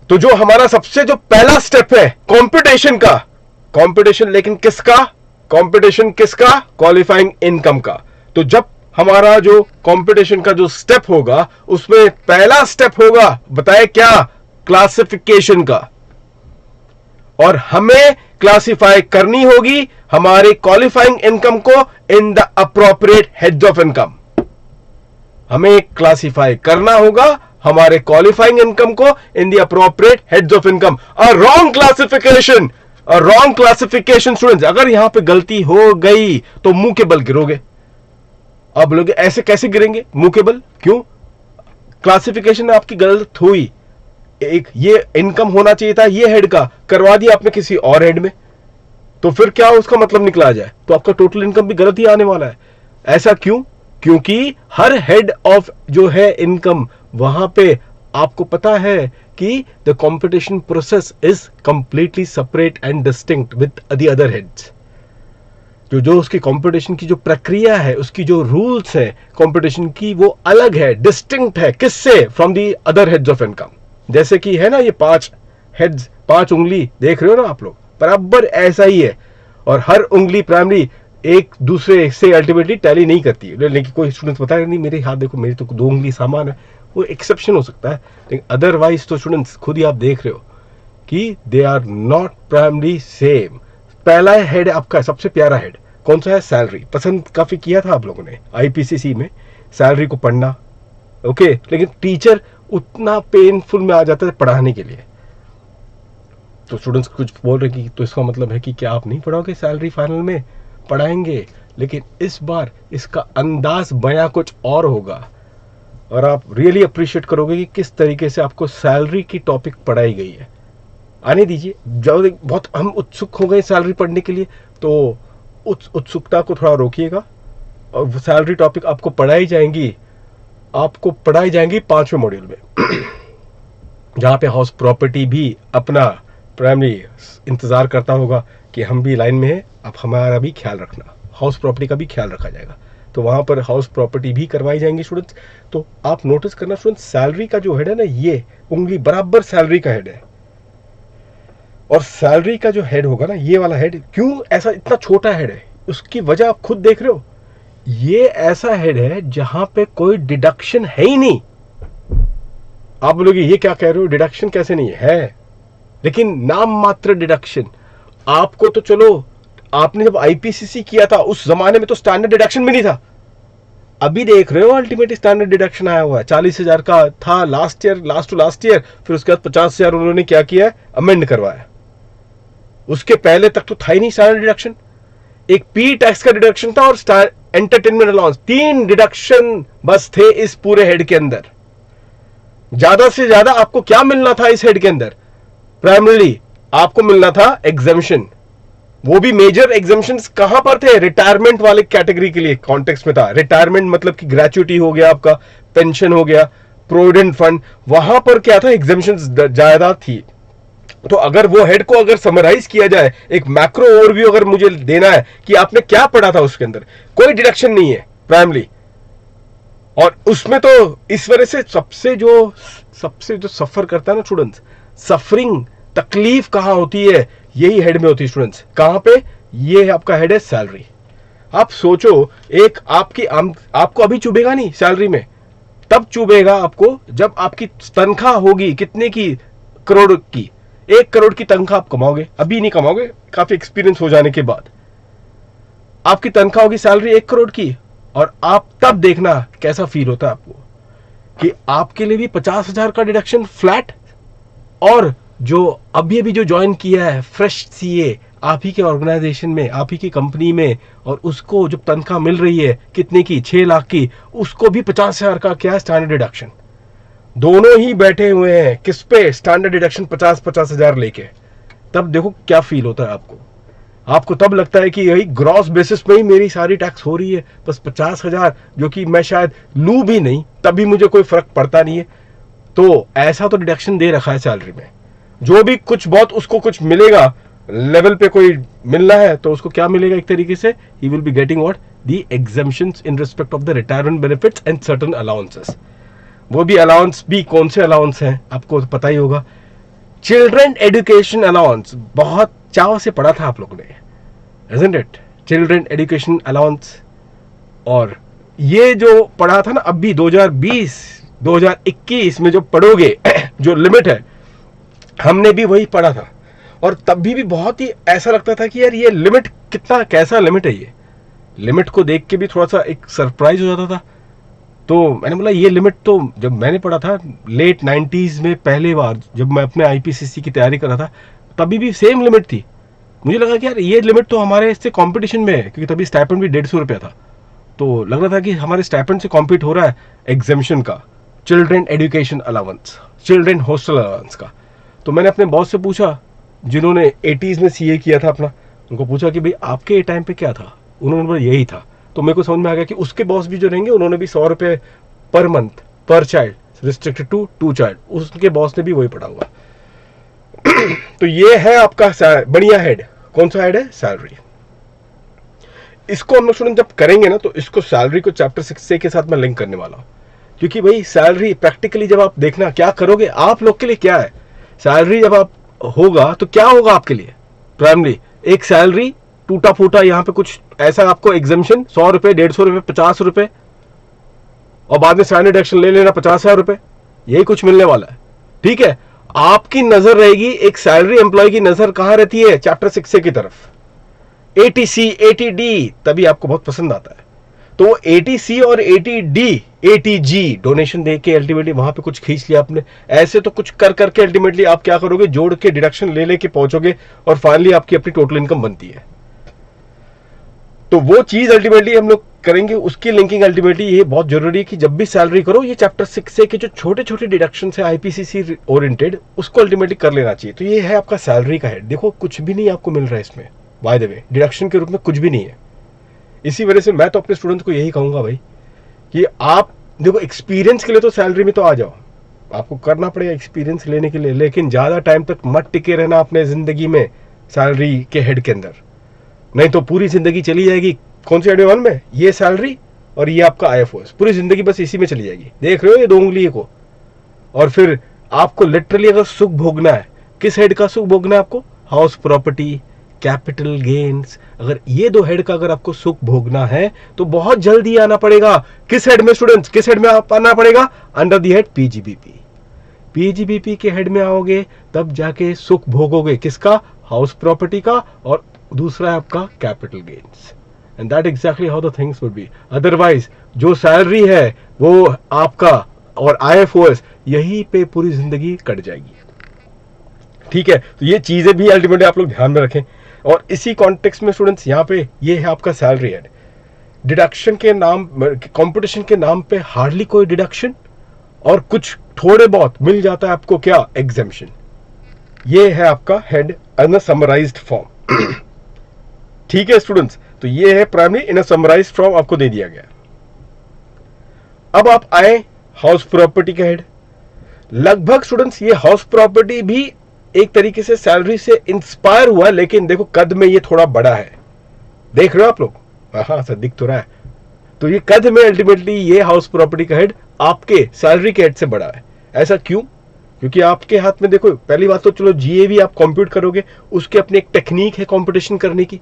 Speaker 1: तो जो हमारा सबसे जो पहला स्टेप है कंप्यूटेशन का, कंप्यूटेशन लेकिन किसका, कंप्यूटेशन किसका, क्वालिफाइंग इनकम का। तो जब हमारा जो कंप्यूटेशन का जो स्टेप होगा उसमें पहला स्टेप होगा, बताए क्या, क्लासिफिकेशन का। और हमें क्लासिफाई करनी होगी हमारे क्वालिफाइंग इनकम को in the appropriate heads of income. हमें क्लासिफाई करना होगा हमारे क्वालिफाइंग इनकम को in the appropriate heads of income. A wrong classification, a wrong classification students, अगर यहां पे गलती हो गई तो मुंह के बल गिरोगे। अब लोग ऐसे कैसे गिरेंगे मुंह के बल? क्यों? क्लासिफिकेशन आपकी गलत हुई, एक ये इनकम होना चाहिए था ये हेड का, करवा दिया आपने किसी और हेड में, तो फिर क्या उसका मतलब निकला जाए, तो आपका टोटल इनकम भी गलत ही आने वाला है। ऐसा क्यों? क्योंकि हर हेड ऑफ जो है इनकम, वहां पे आपको पता है कि the computation process is completely separate and distinct with the other heads. जो उसकी कंपटीशन की जो प्रक्रिया है, उसकी जो रूल्स है कंपटीशन की, वो अलग है, डिस्टिंक्ट है। किससे? From the other heads of income. जैसे कि है ना ये 5 हेड्स, 5 उंगली देख रहे हो ना आप लोग, बराबर ऐसा ही है। और हर उंगली प्राइमरी एक दूसरे से अल्टीमेटली टैली नहीं करती है। लेकिन कोई स्टूडेंट्स बताएगा नहीं मेरे हाथ देखो, मेरी तो 2 उंगली समान है, वो एक्सेप्शन हो सकता है, लेकिन अदरवाइज तो स्टूडेंट्स खुद ही आप देख रहे हो कि they are not primary same. पहला हेड आपका सबसे प्यारा हेड कौन सा है? सैलरी। पसंद काफी किया था आप लोगों ने आईपीसीसी में सैलरी को पढ़ना, ओके। लेकिन टीचर उतना पेनफुल में आ जाता है पढ़ाने के लिए। तो स्टूडेंट्स कुछ बोल रहे कि तो इसका मतलब है कि क्या आप नहीं पढ़ोगे सैलरी? फाइनल में पढ़ाएंगे, लेकिन इस बार इसका अंदाज बयां कुछ और होगा और आप रियली अप्रिशिएट करोगे कि किस तरीके से आपको सैलरी की टॉपिक पढ़ाई गई है। आने दीजिए, जब बहुत हम उत्सुक हो गए सैलरी पढ़ने के लिए, तो उस उत्सुकता को थोड़ा रोकिएगा और सैलरी टॉपिक आपको पढ़ाई जाएंगी 5वें मॉड्यूल में जहां पे हाउस प्रॉपर्टी भी अपना प्राइमरी इंतजार करता होगा कि हम भी लाइन में हैं, अब हमारा भी ख्याल रखना, हाउस प्रॉपर्टी का भी ख्याल रखा जाएगा। तो वहां पर हाउस प्रॉपर्टी भी करवाई जाएंगी स्टूडेंट्स। तो आप नोटिस करना स्टूडेंट्स, सैलरी का जो हेड है ना, ये उंगली बराबर सैलरी का हेड है। और सैलरी का जो हेड होगा ना, ये वाला हेड, क्यों ऐसा इतना छोटा हेड है, उसकी वजह आप खुद देख रहे हो। ये ऐसा हेड है जहां पे कोई डिडक्शन है ही नहीं। आप बोलोगे ये क्या कह रहे हो, डिडक्शन कैसे नहीं है? लेकिन नाम मात्र डिडक्शन। आपको तो चलो, आपने जब आईपीसीसी किया था उस जमाने में तो स्टैंडर्ड डिडक्शन भी नहीं था। अभी देख रहे हो अल्टीमेट स्टैंडर्ड डिडक्शन आया हुआ है, 40,000 का था लास्ट टू लास्ट ईयर, फिर उसके बाद 50,000 उन्होंने क्या किया, अमेंड करवाया। उसके पहले तक तो था ही नहीं स्टैंडर्ड डिडक्शन। एक पी टैक्स का डिडक्शन था और एंटरटेनमेंट अलाउंस, 3 डिडक्शन बस थे इस पूरे हेड के अंदर। ज्यादा से ज्यादा आपको क्या मिलना था इस हेड के अंदर? प्राइमरीली आपको मिलना था एग्जेम्पशन। वो भी मेजर एग्जेम्पशंस कहां पर थे? रिटायरमेंट वाले कैटेगरी के लिए कॉन्टेक्स्ट में था। रिटायरमेंट मतलब कि ग्रेच्युटी हो गया, आपका पेंशन हो गया, प्रोविडेंट फंड, वहां पर क्या था, एग्जेम्पशंस ज्यादा थी। तो अगर वो हेड को अगर समराइज किया जाए, एक मैक्रो ओवरव्यू अगर मुझे देना है कि आपने क्या पढ़ा था उसके अंदर, कोई डिडक्शन नहीं है प्राइमरी। और उसमें तो इस वजह से सबसे जो सफर करता है ना स्टूडेंट्स, सफरिंग, तकलीफ कहां होती है, यही हेड में होती है स्टूडेंट्स। कहां पे? ये आपका हेड है सैलरी। आप सोचो, एक आपको अभी चुभेगा नहीं सैलरी में, तब चुभेगा आपको जब आपकी तनख्वाह होगी कितने की, करोड़ की। 1 करोड़ की तनख्वाह आप कमाओगे, अभी नहीं कमाओगे, काफी एक्सपीरियंस हो जाने के बाद आपकी तनख्वाह होगी सैलरी 1 करोड़ की, और आप तब देखना कैसा फील होता है आपको कि आपके लिए भी 50,000 का डिडक्शन फ्लैट। और जो अभी जो ज्वाइन किया है फ्रेश सीए आप ही के ऑर्गेनाइजेशन में, आप ही की कंपनी में, और उसको जब तनख्वाह मिल रही है कितने की, 6 लाख की, उसको भी 50,000 का क्या स्टैंडर्ड डिडक्शन। दोनों ही बैठे हुए हैं किस पे? स्टैंडर्ड डिडक्शन 50,000 लेके। तब देखो क्या फील होता है आपको तब लगता है कि यही ग्रॉस बेसिस पे ही मेरी सारी टैक्स हो रही है, बस 50,000, जो कि मैं शायद लू भी नहीं तभी मुझे कोई फर्क पड़ता नहीं है। तो ऐसा तो डिडक्शन दे रखा है सैलरी में, जो भी कुछ बहुत उसको कुछ मिलेगा, लेवल पे कोई मिलना है तो उसको क्या मिलेगा, एक तरीके से he will be getting what, the exemptions in respect of the retirement benefits and certain allowances. वो भी अलाउंस भी कौन से अलाउंस हैं आपको तो पता ही होगा। चिल्ड्रन एजुकेशन अलाउंस बहुत चाव से पढ़ा था आप लोगों ने, isn't it? Children education allowance. और ये जो पढ़ा था ना अभी 2020-2021 में जो पढ़ोगे जो लिमिट है, हमने भी वही पढ़ा था। और तब भी बहुत ही ऐसा लगता था कि यार ये लिमिट कितना, कैसा लिमिट है। ये लिमिट को देख के भी थोड़ा सा एक सरप्राइज हो जाता था। तो मैंने बोला ये लिमिट तो जब मैंने पढ़ा था लेट 90s में पहले बार जब मैं अपने आईपीसीसी की तैयारी कर रहा था, तभी भी सेम लिमिट थी। मुझे लगा कि यार ये लिमिट तो हमारे इससे कंपटीशन में है, क्योंकि तभी स्टाइपेंड भी 150 रुपया था। तो लग रहा था कि हमारे स्टाइपेंड से कॉम्पीट हो रहा है एग्जेम्पशन का, children education allowance, children hostel allowance का। तो मैंने अपने बॉस से पूछा, जिन्होंने 80s में सीए किया था अपना, उनको पूछा कि भाई आपके टाइम पे क्या था? उन्होंने बोला यही था। तो मेरे को समझ में आ गया कि उसके बॉस भी जो रहेंगे उन्होंने भी 100 रुपये पर मंथ पर चाइल्ड, रिस्ट्रिक्टेड टू 2 चाइल्ड, उसके बॉस ने भी वही पढ़ा हुआ। तो ये है आपका बढ़िया हेड। कौन सा हेड है? सैलरी। इसको हम लोग स्टूडेंट जब करेंगे ना, तो इसको सैलरी को चैप्टर 6 के साथ मैं लिंक करने वाला हूं, क्योंकि भाई सैलरी प्रैक्टिकली जब आप देखना क्या करोगे, आप लोग के लिए क्या है सैलरी, जब आप होगा तो क्या होगा आपके लिए। प्राइमरी एक सैलरी टूटा फूटा, यहां पे कुछ ऐसा आपको एग्जामिशन 100 रुपए, 150 रुपए, 50 रुपए, और बाद में स्टैंडर्ड एक्शन ले लेना 50,000 रुपए, यही कुछ मिलने वाला है। ठीक है, आपकी नजर रहेगी, एक सैलरी एम्प्लॉय की नजर कहां रहती है, चैप्टर 6 की तरफ। एटीसी, एटीडी तभी आपको बहुत पसंद आता है। तो एटीसी और एटीडी, एटीजी डोनेशन दे के अल्टीमेटली वहां पे कुछ खींच लिया आपने, ऐसे तो कुछ कर करके अल्टीमेटली आप क्या करोगे, जोड़ के डिडक्शन ले लेके पहुंचोगे और फाइनली आपकी अपनी टोटल इनकम बनती है। तो वो चीज अल्टीमेटली हम लोग करेंगे, उसकी लिंकिंग अल्टीमेटली ये बहुत जरूरी है कि जब भी सैलरी करो, ये चैप्टर 6 से के जो छोटे छोटे डिडक्शन है आईपीसीसी ओरिएंटेड, उसको अल्टीमेटली कर लेना चाहिए। तो ये है आपका सैलरी का हेड। देखो कुछ भी नहीं आपको मिल रहा है इसमें, बाय द वे डिडक्शन के रूप में कुछ भी नहीं है। इसी वजह से मैं तो अपने स्टूडेंट्स को यही कहूंगा भाई कि आप देखो एक्सपीरियंस के लिए तो सैलरी में तो आ जाओ, आपको करना पड़ेगा एक्सपीरियंस लेने के लिए, लेकिन ज्यादा टाइम तक मत टिके रहना अपने जिंदगी में सैलरी के हेड के अंदर, नहीं तो पूरी जिंदगी चली जाएगी कौन से हेड में, ये सैलरी और ये आपका आईएफओएस, पूरी जिंदगी बस इसी में चली जाएगी। देख रहे हो ये 2 उंगली को। और फिर आपको लिटरली अगर सुख भोगना है, किस हेड का सुख भोगना है आपको, हाउस प्रॉपर्टी, कैपिटल गेन्स, अगर ये 2 हेड का अगर आपको सुख भोगना है तो बहुत जल्दी आना पड़ेगा किस हेड में स्टूडेंट्स, किस हेड में आप आना पड़ेगा, under the head PGBP. PGBP के हेड में आओगे तब जाके सुख भोगोगे किसका, हाउस प्रॉपर्टी का, और दूसरा है आपका capital gains. And that exactly how the things would be. Otherwise जो सैलरी है वो आपका और आईएफओएस यही पे पूरी जिंदगी कट जाएगी। ठीक है, तो ये चीजें भी अल्टीमेटली आप लोग ध्यान में रखें। और इसी कॉन्टेक्स्ट में स्टूडेंट्स यहाँ पे ये है आपका सैलरी हेड। डिडक्शन के नाम, कंपटीशन के नाम पे हार्डली कोई डिडक्शन, और कुछ थोड़े बहुत मिल जाता है आपको क्या, एग्जेम्पशन। ये है आपका head in a summarised form. ठीक है स्टूडेंट्स, तो ये है प्राइमरी इन अ समराइज्ड फॉर्म आपको दे दिया गया। अब आप आए हाउस प्रॉपर्टी का हेड। लगभग स्टूडेंट्स ये हाउस प्रॉपर्टी भी एक तरीके से सैलरी से इंस्पायर हुआ है, लेकिन देखो कद में ये थोड़ा बड़ा है। देख रहे हो आप लोग, हाँ सर दिख तो रहा है। तो ये कद में अल्टीमेटली ये हाउस प्रॉपर्टी का हेड आपके सैलरी के हेड से बड़ा है। ऐसा क्यों, क्योंकि आपके हाथ में देखो, पहली बात तो चलो जीएवी आप कंप्यूट करोगे, उसकी अपनी एक टेक्निक है कंपटीशन करने की।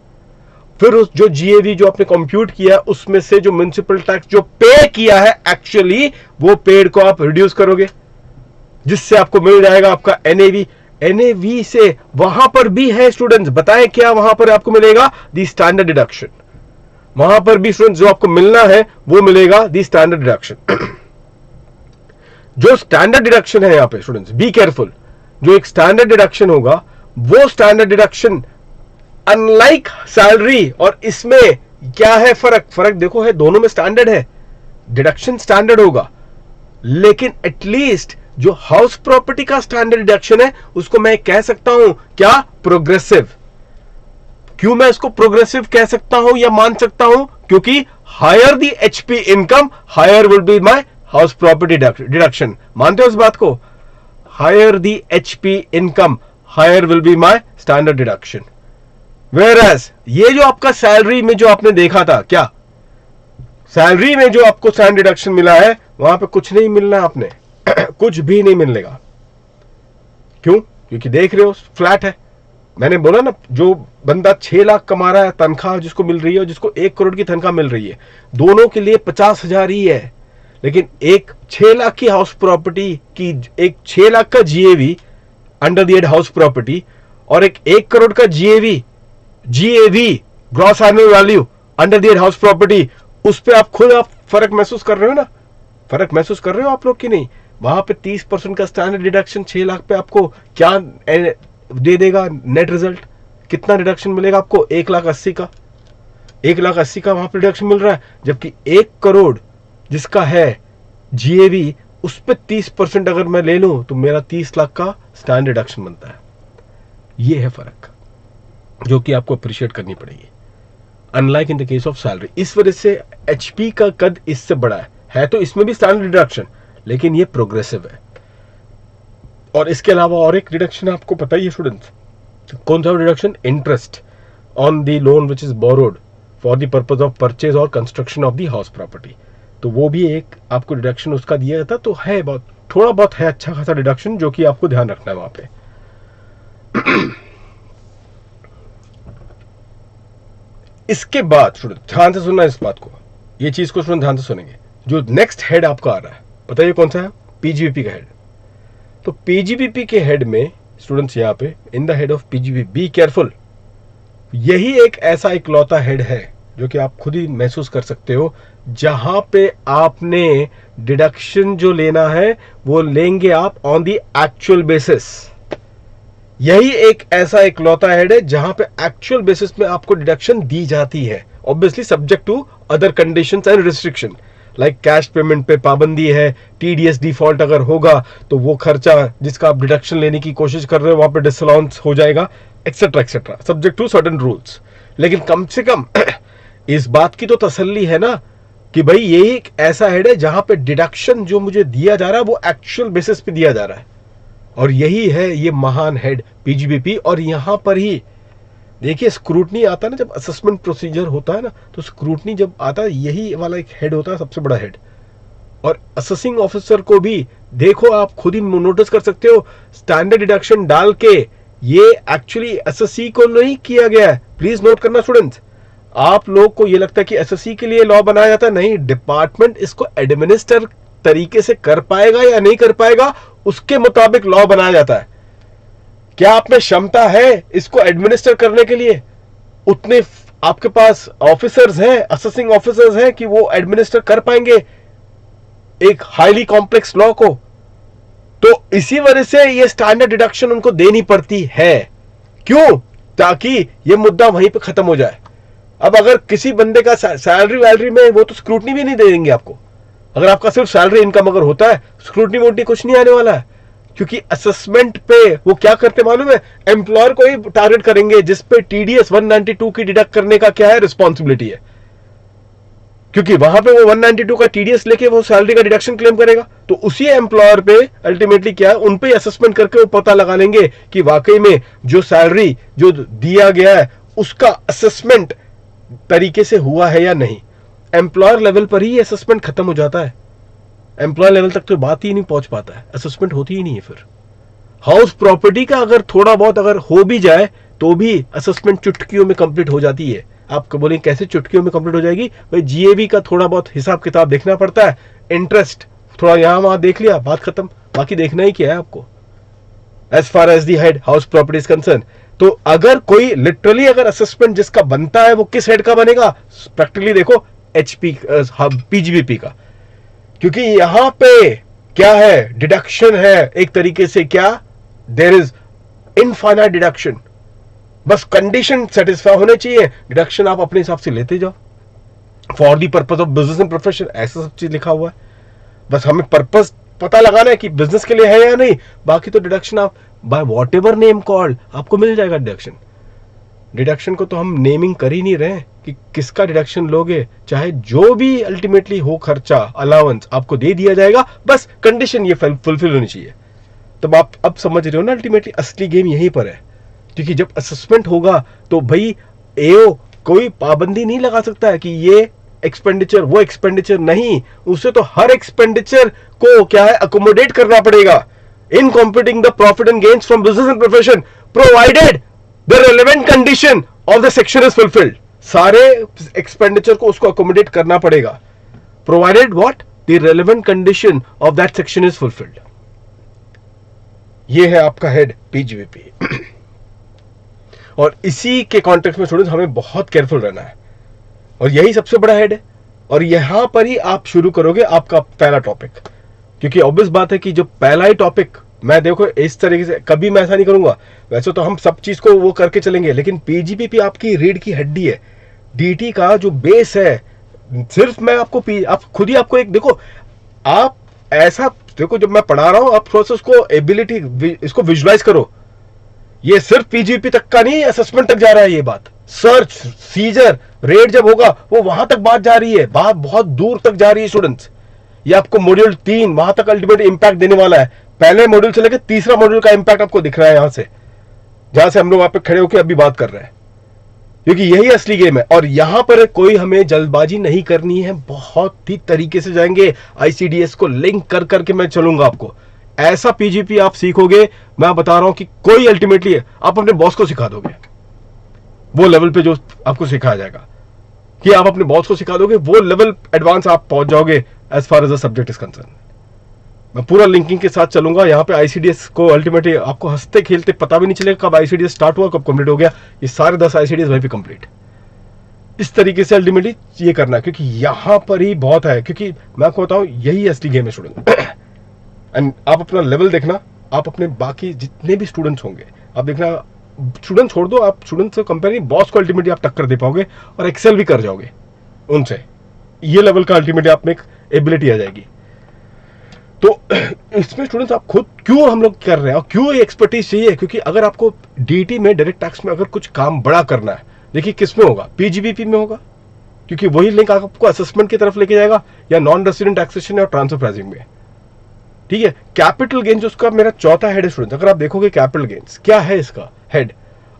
Speaker 1: फिर उस जो जीएवी जो आपने कंप्यूट किया उसमें से जो म्युनिसिपल टैक्स जो पे किया है एक्चुअली, वो पेड को आप रिड्यूस करोगे, जिससे आपको मिल जाएगा आपका एनएवी। एनएवी से वहां पर भी है स्टूडेंट्स, बताएं क्या वहां पर आपको मिलेगा, दी स्टैंडर्ड डिडक्शन। वहां पर भी स्टूडेंट्स जो आपको मिलना है वो मिलेगा दी स्टैंडर्ड डिडक्शन। जो स्टैंडर्ड डिडक्शन है यहां पे स्टूडेंट्स बी केयरफुल, जो एक स्टैंडर्ड डिडक्शन होगा वो स्टैंडर्ड डिडक्शन अनलाइक सैलरी, और इसमें क्या है फर्क, फर्क देखो है, दोनों में स्टैंडर्ड है, डिडक्शन स्टैंडर्ड होगा, लेकिन एटलीस्ट जो हाउस प्रॉपर्टी का स्टैंडर्ड डिडक्शन है उसको मैं कह सकता हूं क्या, प्रोग्रेसिव। क्यों मैं इसको प्रोग्रेसिव कह सकता हूं या मान सकता हूं, क्योंकि higher the HP income higher will be my house property deduction. मानते हो इस बात को, higher the HP income higher will be my standard deduction. Whereas ये जो आपका सैलरी में जो आपने देखा था, क्या सैलरी में जो आपको स्टैंडर्ड डिडक्शन मिला है वहां पे कुछ नहीं मिलना है आपने कुछ भी नहीं मिलेगा। क्यों, क्योंकि देख रहे हो फ्लैट है। मैंने बोला ना, जो बंदा 6 लाख कमा रहा है तनख्वाह जिसको मिल रही है और जिसको 1 करोड़ की तनख्वाह मिल रही है, दोनों के लिए 50,000 ही है। लेकिन एक 6 लाख की हाउस प्रॉपर्टी की, एक 6 लाख का GAV under the head house property, और एक 1 करोड़ का GAV gross annual value under the head house property, उस पर आप खुद आप फर्क महसूस कर रहे हो ना, फर्क महसूस कर रहे हो आप लोग की नहीं। वहां पे 30% का स्टैंडर्ड डिडक्शन 6 लाख पे आपको क्या दे देगा, नेट रिजल्ट कितना डिडक्शन मिलेगा आपको, 1,80,000 का, 1,80,000 का वहां पर डिडक्शन मिल रहा है। जबकि 1 करोड़ जिसका है जीएवी, उस पर 30% अगर मैं ले लूं तो मेरा 30 लाख का स्टैंडर्ड डिडक्शन बनता है। ये है फर्क जो कि आपको अप्रिशिएट करनी पड़ेगी, unlike in the case of salary. इस वजह से एचपी का कद इससे बड़ा है तो इसमें भी स्टैंडर्ड डिडक्शन, लेकिन ये प्रोग्रेसिव है। और इसके अलावा और एक डिडक्शन आपको पता ही है स्टूडेंट्स, कौन सा deduction, interest on the loan which is borrowed for the purpose of purchase और construction of the house property. तो वो भी एक आपको डिडक्शन उसका दिया जाता, तो है बहुत थोड़ा बहुत है अच्छा खासा डिडक्शन जो कि आपको ध्यान रखना है वहां पे। इसके बाद ध्यान से सुनना इस बात को, ये चीज को ध्यान से सुनेंगे। जो नेक्स्ट हेड आपका आ रहा है, बताइए कौन सा है? पीजीबीपी का हेड। तो पीजीबीपी के हेड में स्टूडेंट्स यहां पे in the head of PGB be careful, यही एक ऐसा इकलौता हेड है जो कि आप खुद ही महसूस कर सकते हो जहां पे आपने डिडक्शन जो लेना है वो लेंगे आप ऑन द एक्चुअल बेसिस। यही एक ऐसा इकलौता हेड है जहां पे एक्चुअल बेसिस में आपको डिडक्शन दी जाती है, obviously subject to other conditions and restriction, like cash payment पे पाबंदी है, टीडीएस डिफॉल्ट अगर होगा तो वो खर्चा जिसका आप डिडक्शन लेने की कोशिश कर रहे हो वहां पे डिसअलाउंस हो जाएगा, etcetera etcetera, subject to certain rules. लेकिन कम से कम इस बात की तो तसल्ली है ना कि भाई ये एक ऐसा हेड है जहां पे डिडक्शन जो मुझे दिया जा रहा है वो एक्चुअल बेसिस पे दिया जा रहा है, और यही है ये महान हेड पीजीबीपी। और यहां पर ही देखिए स्क्रूटनी आता है ना, जब असेसमेंट प्रोसीजर होता है ना, तो स्क्रूटनी जब आता है यही वाला एक हेड होता है, सबसे बड़ा हेड। और असेसिंग ऑफिसर को भी देखो, आप खुद ही नोटिस कर सकते हो, स्टैंडर्ड डिडक्शन डाल के ये एक्चुअली एसएससी को नहीं किया गया है। प्लीज नोट करना स्टूडेंट्स, आप लोग को ये लगता है कि एसएससी के लिए लॉ बनाया जाता है, नहीं, डिपार्टमेंट इसको एडमिनिस्टर तरीके से कर पाएगा या नहीं कर पाएगा उसके मुताबिक लॉ बनाया जाता है। क्या आप में क्षमता है इसको एडमिनिस्टर करने के लिए? उतने आपके पास ऑफिसर्स हैं, असेसिंग ऑफिसर्स हैं कि वो एडमिनिस्टर कर पाएंगे एक हाईली कॉम्प्लेक्स लॉ को? तो इसी वजह से ये स्टैंडर्ड डिडक्शन उनको देनी पड़ती है। क्यों? ताकि ये मुद्दा वहीं पे खत्म हो जाए। अब अगर किसी बंदे का सैलरी वैलरी में वो तो स्क्रूटनी भी नहीं दे देंगे आपको, अगर आपका सिर्फ सैलरी इनकम अगर होता है, स्क्रूटनी वोटनी कुछ नहीं आने वाला है। क्योंकि असेसमेंट पे वो क्या करते मालूम है? एम्प्लॉयर को ही टारगेट करेंगे जिस पे टीडीएस 192 की डिडक्ट करने का क्या है, रिस्पॉन्सिबिलिटी है। क्योंकि वहां पे वो 192 का टीडीएस लेके वो सैलरी का डिडक्शन क्लेम करेगा, तो उसी एम्प्लॉयर पे अल्टीमेटली क्या है, उन पे असेसमेंट करके वो पता लगा लेंगे कि वाकई में जो सैलरी जो दिया गया है उसका असेसमेंट तरीके से हुआ है या नहीं। एम्प्लॉयर लेवल पर ही असेसमेंट खत्म हो जाता है, एम्प्लॉय लेवल तक तो बात ही नहीं पहुंच पाता है, असेसमेंट होती ही नहीं है। फिर हाउस प्रॉपर्टी का अगर थोड़ा बहुत अगर हो भी जाए तो भी असेसमेंट चुटकियों में कंप्लीट हो जाती है। आप बोलेंगे कैसे चुटकियों में कंप्लीट हो जाएगी? भाई जीएबी का थोड़ा बहुत हिसाब किताब देखना पड़ता है, इंटरेस्ट थोड़ा यहां वहां देख लिया, बात खत्म, बाकी देखना ही क्या है आपको as far as the head house property is concern. तो अगर कोई लिटरली अगर असेसमेंट जिसका बनता है वो किस हेड का बनेगा? प्रैक्टिकली देखो पीजीबीपी का, क्योंकि यहां पे क्या है, डिडक्शन है एक तरीके से, क्या देयर इज इनफाइनाइट डिडक्शन। बस कंडीशन सेटिस्फाई होने चाहिए, डिडक्शन आप अपने हिसाब से लेते जाओ for the purpose of business and profession, ऐसा सब चीज लिखा हुआ है। बस हमें पर्पस पता लगाना है कि बिजनेस के लिए है या नहीं, बाकी तो डिडक्शन आप by what ever name called आपको मिल जाएगा डिडक्शन। डिडक्शन को तो हम नेमिंग कर ही नहीं रहे कि किसका डिडक्शन लोगे, चाहे जो भी अल्टीमेटली हो खर्चा अलाउंस आपको दे दिया जाएगा, बस कंडीशन ये फुलफिल होनी चाहिए। तब आप अब समझ रहे हो ना, अल्टीमेटली असली गेम यहीं पर है। क्योंकि जब असेसमेंट होगा तो भाई एओ कोई पाबंदी नहीं लगा सकता है कि ये एक्सपेंडिचर वो एक्सपेंडिचर नहीं, उसे तो हर एक्सपेंडिचर को क्या है, अकोमोडेट करना पड़ेगा in computing the profit and gains from business and profession provided the relevant condition of the section is fulfilled. सारे एक्सपेंडिचर को उसको अकोमोडेट करना पड़ेगा, provided what, the relevant condition of that section is fulfilled. ये है आपका head PGBP. और इसी के कॉन्टेक्स्ट में स्टूडेंट्स हमें बहुत केयरफुल रहना है, और यही सबसे बड़ा हेड है। और यहां पर ही आप शुरू करोगे आपका पहला टॉपिक, क्योंकि ऑब्वियस बात है कि जो पहला ही टॉपिक मैं देखो इस तरीके से कभी मैं ऐसा नहीं करूंगा, वैसे तो हम सब चीज को वो करके चलेंगे, लेकिन पीजीबीपी आपकी रीढ़ की हड्डी है, डीटी का जो बेस है। सिर्फ मैं आपको आप खुद ही आपको एक देखो, आप ऐसा देखो, जब मैं पढ़ा रहा हूं आप थोड़ा सा उसको एबिलिटी इसको विजुलाइज करो। ये सिर्फ पीजीबीपी तक का नहीं, असेसमेंट तक जा रहा है ये बात। सर्च सीजर रेट जब होगा वो वहां तक बात जा रही है, बात बहुत दूर तक जा रही है स्टूडेंट्स। ये आपको मॉड्यूल 3 वहां तक अल्टीमेट इंपैक्ट देने वाला है। पहले मॉड्यूल से लेकर तीसरा मॉड्यूल का इंपैक्ट आपको दिख रहा है यहां से, जहां से हम लोग वहां पे खड़े होकर अभी बात कर रहे हैं। क्योंकि यही असली गेम है। और यहां पर कोई हमें जल्दबाजी नहीं करनी है, बहुत ही तरीके से जाएंगे। आईसीडीएस को लिंक कर करके मैं चलूंगा आपको। ऐसा पीजीपी आप सीखोगे, मैं बता रहा हूं कि कोई अल्टीमेटली आप अपने बॉस को सिखा दोगे वो लेवल पे जो आपको सिखाया जाएगा, कि आप अपने बॉस को सिखा दोगे वो लेवल एडवांस आप पहुंच जाओगे as far as the subject is concern. मैं पूरा लिंकिंग के साथ चलूंगा। यहाँ पे आईसीडीएस को अल्टीमेटली आपको हंसते खेलते पता भी नहीं चलेगा कब आईसीडीएस स्टार्ट हुआ कब कंप्लीट हो गया। ये सारे 10 आईसीडीएस वहीं पे कंप्लीट। इस तरीके से अल्टीमेटली ये करना है, क्योंकि यहां पर ही बहुत है। क्योंकि मैं आपको बताऊं यही असली गेम है स्टूडेंट। एंड आप अपना लेवल देखना, आप अपने बाकी जितने भी स्टूडेंट्स होंगे आप देखना, स्टूडेंट छोड़ दो, आप स्टूडेंट से कंपेयर नहीं, बॉस को अल्टीमेटली आप टक्कर दे पाओगे और एक्सेल भी कर जाओगे उनसे। ये लेवल का अल्टीमेटली आप में एक एबिलिटी आ जाएगी। तो इसमें स्टूडेंट्स आप खुद क्यों हम लोग कर रहे हैं और क्यों ये एक्सपर्टीज चाहिए, क्योंकि अगर आपको डीटी में डायरेक्ट टैक्स में अगर कुछ काम बड़ा करना है, देखिए किस में होगा, पीजीबीपी में होगा, क्योंकि वही लिंक आपको असेसमेंट की तरफ लेके जाएगा, या नॉन रेसिडेंट टैक्सेशन और ट्रांसफर प्राइसिंग में। ठीक है, कैपिटल गेन्स उसका मेरा चौथा हेड है स्टूडेंट। अगर आप देखोगे कैपिटल गेन्स क्या है, इसका हेड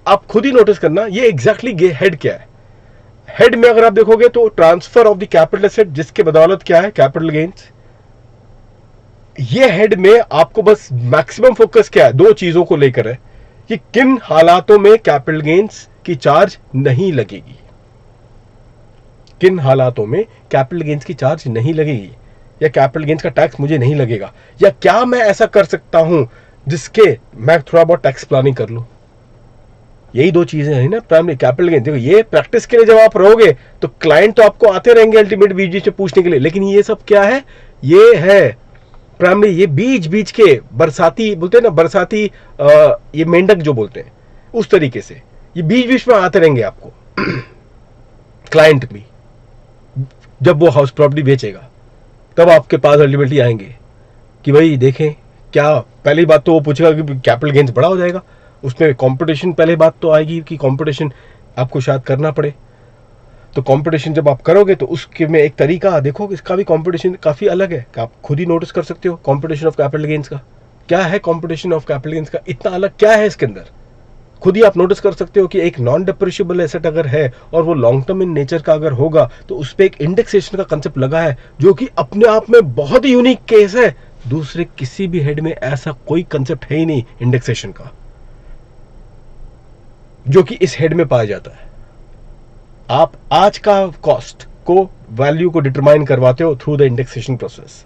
Speaker 1: आप खुद ही नोटिस करना, ये एग्जैक्टली हेड क्या है। हेड में अगर आप देखोगे तो transfer of the capital asset, जिसके बदौलत क्या है कैपिटल गेन्स। ये हेड में आपको बस मैक्सिमम फोकस क्या है, दो चीजों को लेकर है कि किन हालातों में कैपिटल गेन्स की चार्ज नहीं लगेगी, किन हालातों में कैपिटल गेन्स की चार्ज नहीं लगेगी, या कैपिटल गेन्स का टैक्स मुझे नहीं लगेगा, या क्या मैं ऐसा कर सकता हूं जिसके मैं थोड़ा बहुत टैक्स प्लानिंग कर लूं। यही दो चीजें हैं ना प्राइमरी कैपिटल गेन। देखो ये प्रैक्टिस के लिए जब आप रहोगे तो क्लाइंट तो आपको आते रहेंगे अल्टीमेट बीच बीच में पूछने के लिए, लेकिन ये सब क्या है, ये है प्राइमरी, ये बीच बीच के बरसाती बोलते हैं ना, बरसाती ये मेंढक जो बोलते हैं उस तरीके से ये बीच बीच में आते रहेंगे आपको। क्लाइंट भी जब वो हाउस प्रॉपर्टी बेचेगा तब आपके पास अल्टीमेटली आएंगे कि भाई देखें क्या, पहली बात तो वो पूछेगा कि कैपिटल गेन्स बड़ा हो जाएगा, उसमें कंपटीशन पहले बात तो आएगी कि कंपटीशन आपको शायद करना पड़े। तो कंपटीशन जब आप करोगे तो उसके में एक तरीका देखो, इसका भी कंपटीशन काफी अलग है, आप खुद ही नोटिस कर सकते हो कंपटीशन ऑफ कैपिटल गेन्स का क्या है, कंपटीशन ऑफ कैपिटल गेन्स का इतना अलग क्या है इसके अंदर, खुद ही आप नोटिस कर सकते हो कि एक नॉन डिप्रिशिएबल एसेट अगर है और वो लॉन्ग टर्म इन नेचर का अगर होगा तो उस पर एक इंडेक्सेशन का कंसेप्ट लगा है, जो कि अपने आप में बहुत ही यूनिक केस है। दूसरे किसी भी हेड में ऐसा कोई कंसेप्ट है ही नहीं इंडेक्सेशन का, जो कि इस हेड में पाया जाता है। आप आज का कॉस्ट को वैल्यू को डिटरमाइन करवाते हो थ्रू द इंडेक्सेशन प्रोसेस।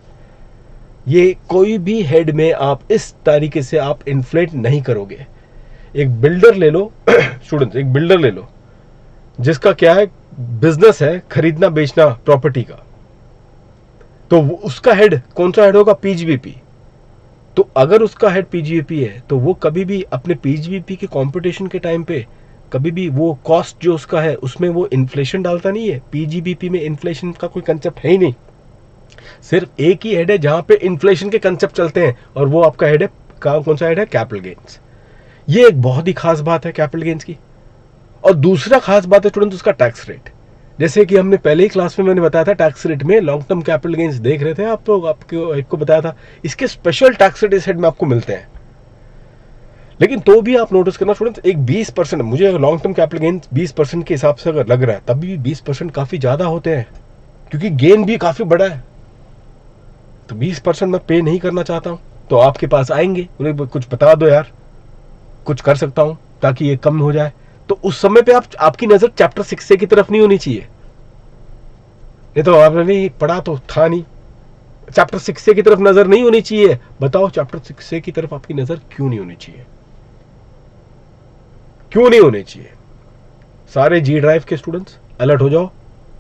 Speaker 1: ये कोई भी हेड में आप इस तरीके से आप इन्फ्लेट नहीं करोगे। एक बिल्डर ले लो स्टूडेंट्स, एक बिल्डर ले लो जिसका क्या है, बिजनेस है खरीदना बेचना प्रॉपर्टी का, तो उसका हेड कौन सा हेड होगा, पीजीबीपी। तो अगर उसका हेड पीजीबीपी है तो वो कभी भी अपने पीजीबीपी के कंपटीशन के टाइम पे कभी भी वो कॉस्ट जो उसका है उसमें वो इन्फ्लेशन डालता नहीं है। पीजीबीपी में इन्फ्लेशन का कोई कंसेप्ट है ही नहीं, सिर्फ एक ही हेड है जहां पे इन्फ्लेशन के कंसेप्ट चलते हैं, और वो आपका हेड है कौन सा हेड है, कैपिटल गेन्स। ये एक बहुत ही खास बात है कैपिटल गेन्स की। और दूसरा खास बात है स्टूडेंट उसका टैक्स रेट। जैसे कि हमने पहले ही क्लास में मैंने बताया था, टैक्स रेट में लॉन्ग टर्म कैपिटल गेन्स देख रहे थे आप तो आपको बताया था, इसके स्पेशल टैक्स रेट इस हेड में आपको मिलते हैं। लेकिन तो भी आप नोटिस करना स्टूडेंट्स, एक 20%, मुझे अगर लॉन्ग टर्म कैपिटल गेन्स 20% के हिसाब से अगर लग रहा है तब भी 20% काफी ज्यादा होते हैं, क्योंकि गेन भी काफी बड़ा है। तो 20% मैं पे नहीं करना चाहता हूं, तो आपके पास आएंगे उन्हें कुछ बता दो यार, कुछ कर सकता हूं ताकि ये कम हो जाए। तो उस समय पे आपकी नजर चैप्टर 6 की तरफ नहीं होनी चाहिए, नहीं तो आपने नहीं पढ़ा तो था नहीं, चैप्टर 6 की तरफ नजर नहीं होनी चाहिए। बताओ चैप्टर 6 की तरफ आपकी नजर क्यों नहीं होनी चाहिए, क्यों नहीं होनी चाहिए। सारे जी ड्राइव के स्टूडेंट्स अलर्ट हो जाओ,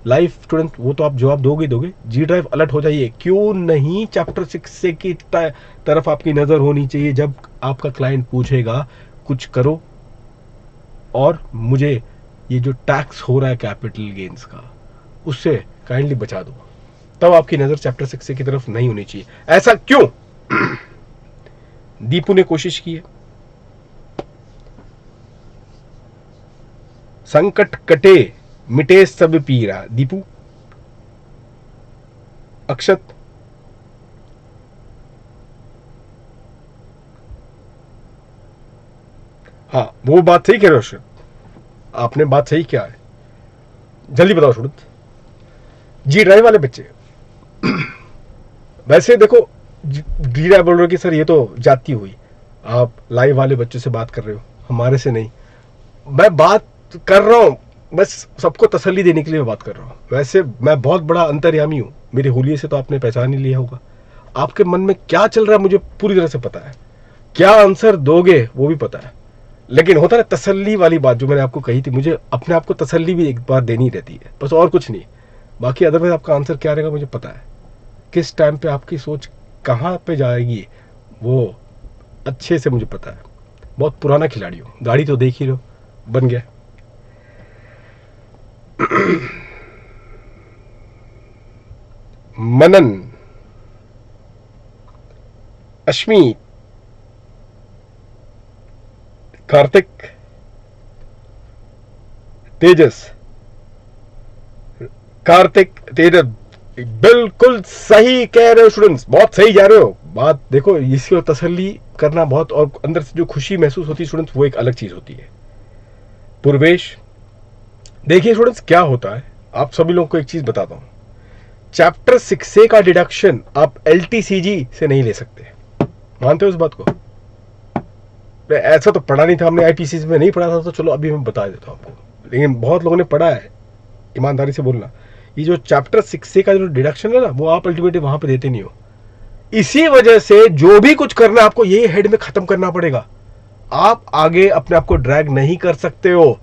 Speaker 1: लाइव स्टूडेंट वो तो आप जवाब दोगे, जी ड्राइव अलर्ट हो जाइए। क्यों नहीं चैप्टर 6 की तरफ आपकी नजर होनी चाहिए जब आपका क्लाइंट पूछेगा कुछ करो और मुझे ये जो टैक्स हो रहा है कैपिटल गेन्स का उससे काइंडली बचा दो, तब आपकी नजर चैप्टर 6 की तरफ नहीं होनी चाहिए। ऐसा क्यों? दीपू ने कोशिश की है, संकट कटे मिटे सब पीरा। दीपू, अक्षत, हाँ वो बात सही कह रहे हो, आपने बात सही किया है। जल्दी बताओ स्टूडेंट। जी ड्राइव वाले बच्चे, वैसे देखो डी ड्राइव बोल रहे हो कि सर ये तो जाती हुई, आप लाइव वाले बच्चों से बात कर रहे हो, हमारे से नहीं। मैं बात कर रहा हूं, बस सबको तसल्ली देने के लिए मैं बात कर रहा हूं। वैसे मैं बहुत बड़ा अंतर्यामी हूं, मेरे हुलिये से तो आपने पहचान ही लिया होगा। आपके मन में क्या चल रहा है मुझे पूरी तरह से पता है, क्या आंसर दोगे वो भी पता है। लेकिन होता है तसल्ली वाली बात जो मैंने आपको कही थी, मुझे अपने आप को तसल्ली भी एक बार देनी रहती है, बस और कुछ नहीं। बाकी अदरवाइज आपका आंसर क्या रहेगा मुझे पता है। किस टाइम पे आपकी सोच कहाँ पे जाएगी वो अच्छे से मुझे पता है। बहुत पुराना खिलाड़ी हूँ, गाड़ी तो देख ही लो, बन गया। मनन, अश्मी, कार्तिक, तेजस, कार्तिक, तेजस, बिल्कुल सही कह रहे हो स्टूडेंट्स, बहुत सही जा रहे हो। बात देखो, इसको तसल्ली करना बहुत, और अंदर से जो खुशी महसूस होती है स्टूडेंट्स, वो एक अलग चीज होती है। पूर्वेश, देखिए स्टूडेंट्स क्या होता है, आप सभी लोगों को एक चीज बताता हूं। चैप्टर 6A का डिडक्शन आप LTCG से नहीं ले सकते, मानते हो इस बात को? ऐसा तो पढ़ा नहीं था हमने, IPC में नहीं पढ़ा था, तो चलो अभी मैं बता देता हूं आपको। लेकिन बहुत लोगों ने पढ़ा है, ईमानदारी से बोलना, ये जो चैप्टर 6A का जो डिडक्शन है ना, वो आप अल्टीमेटली वहां पे देते नहीं हो। इसी वजह से जो भी कुछ करना है आपको ये हेड में खत्म करना पड़ेगा, आप आगे अपने आप को ड्रैग नहीं कर सकते हो।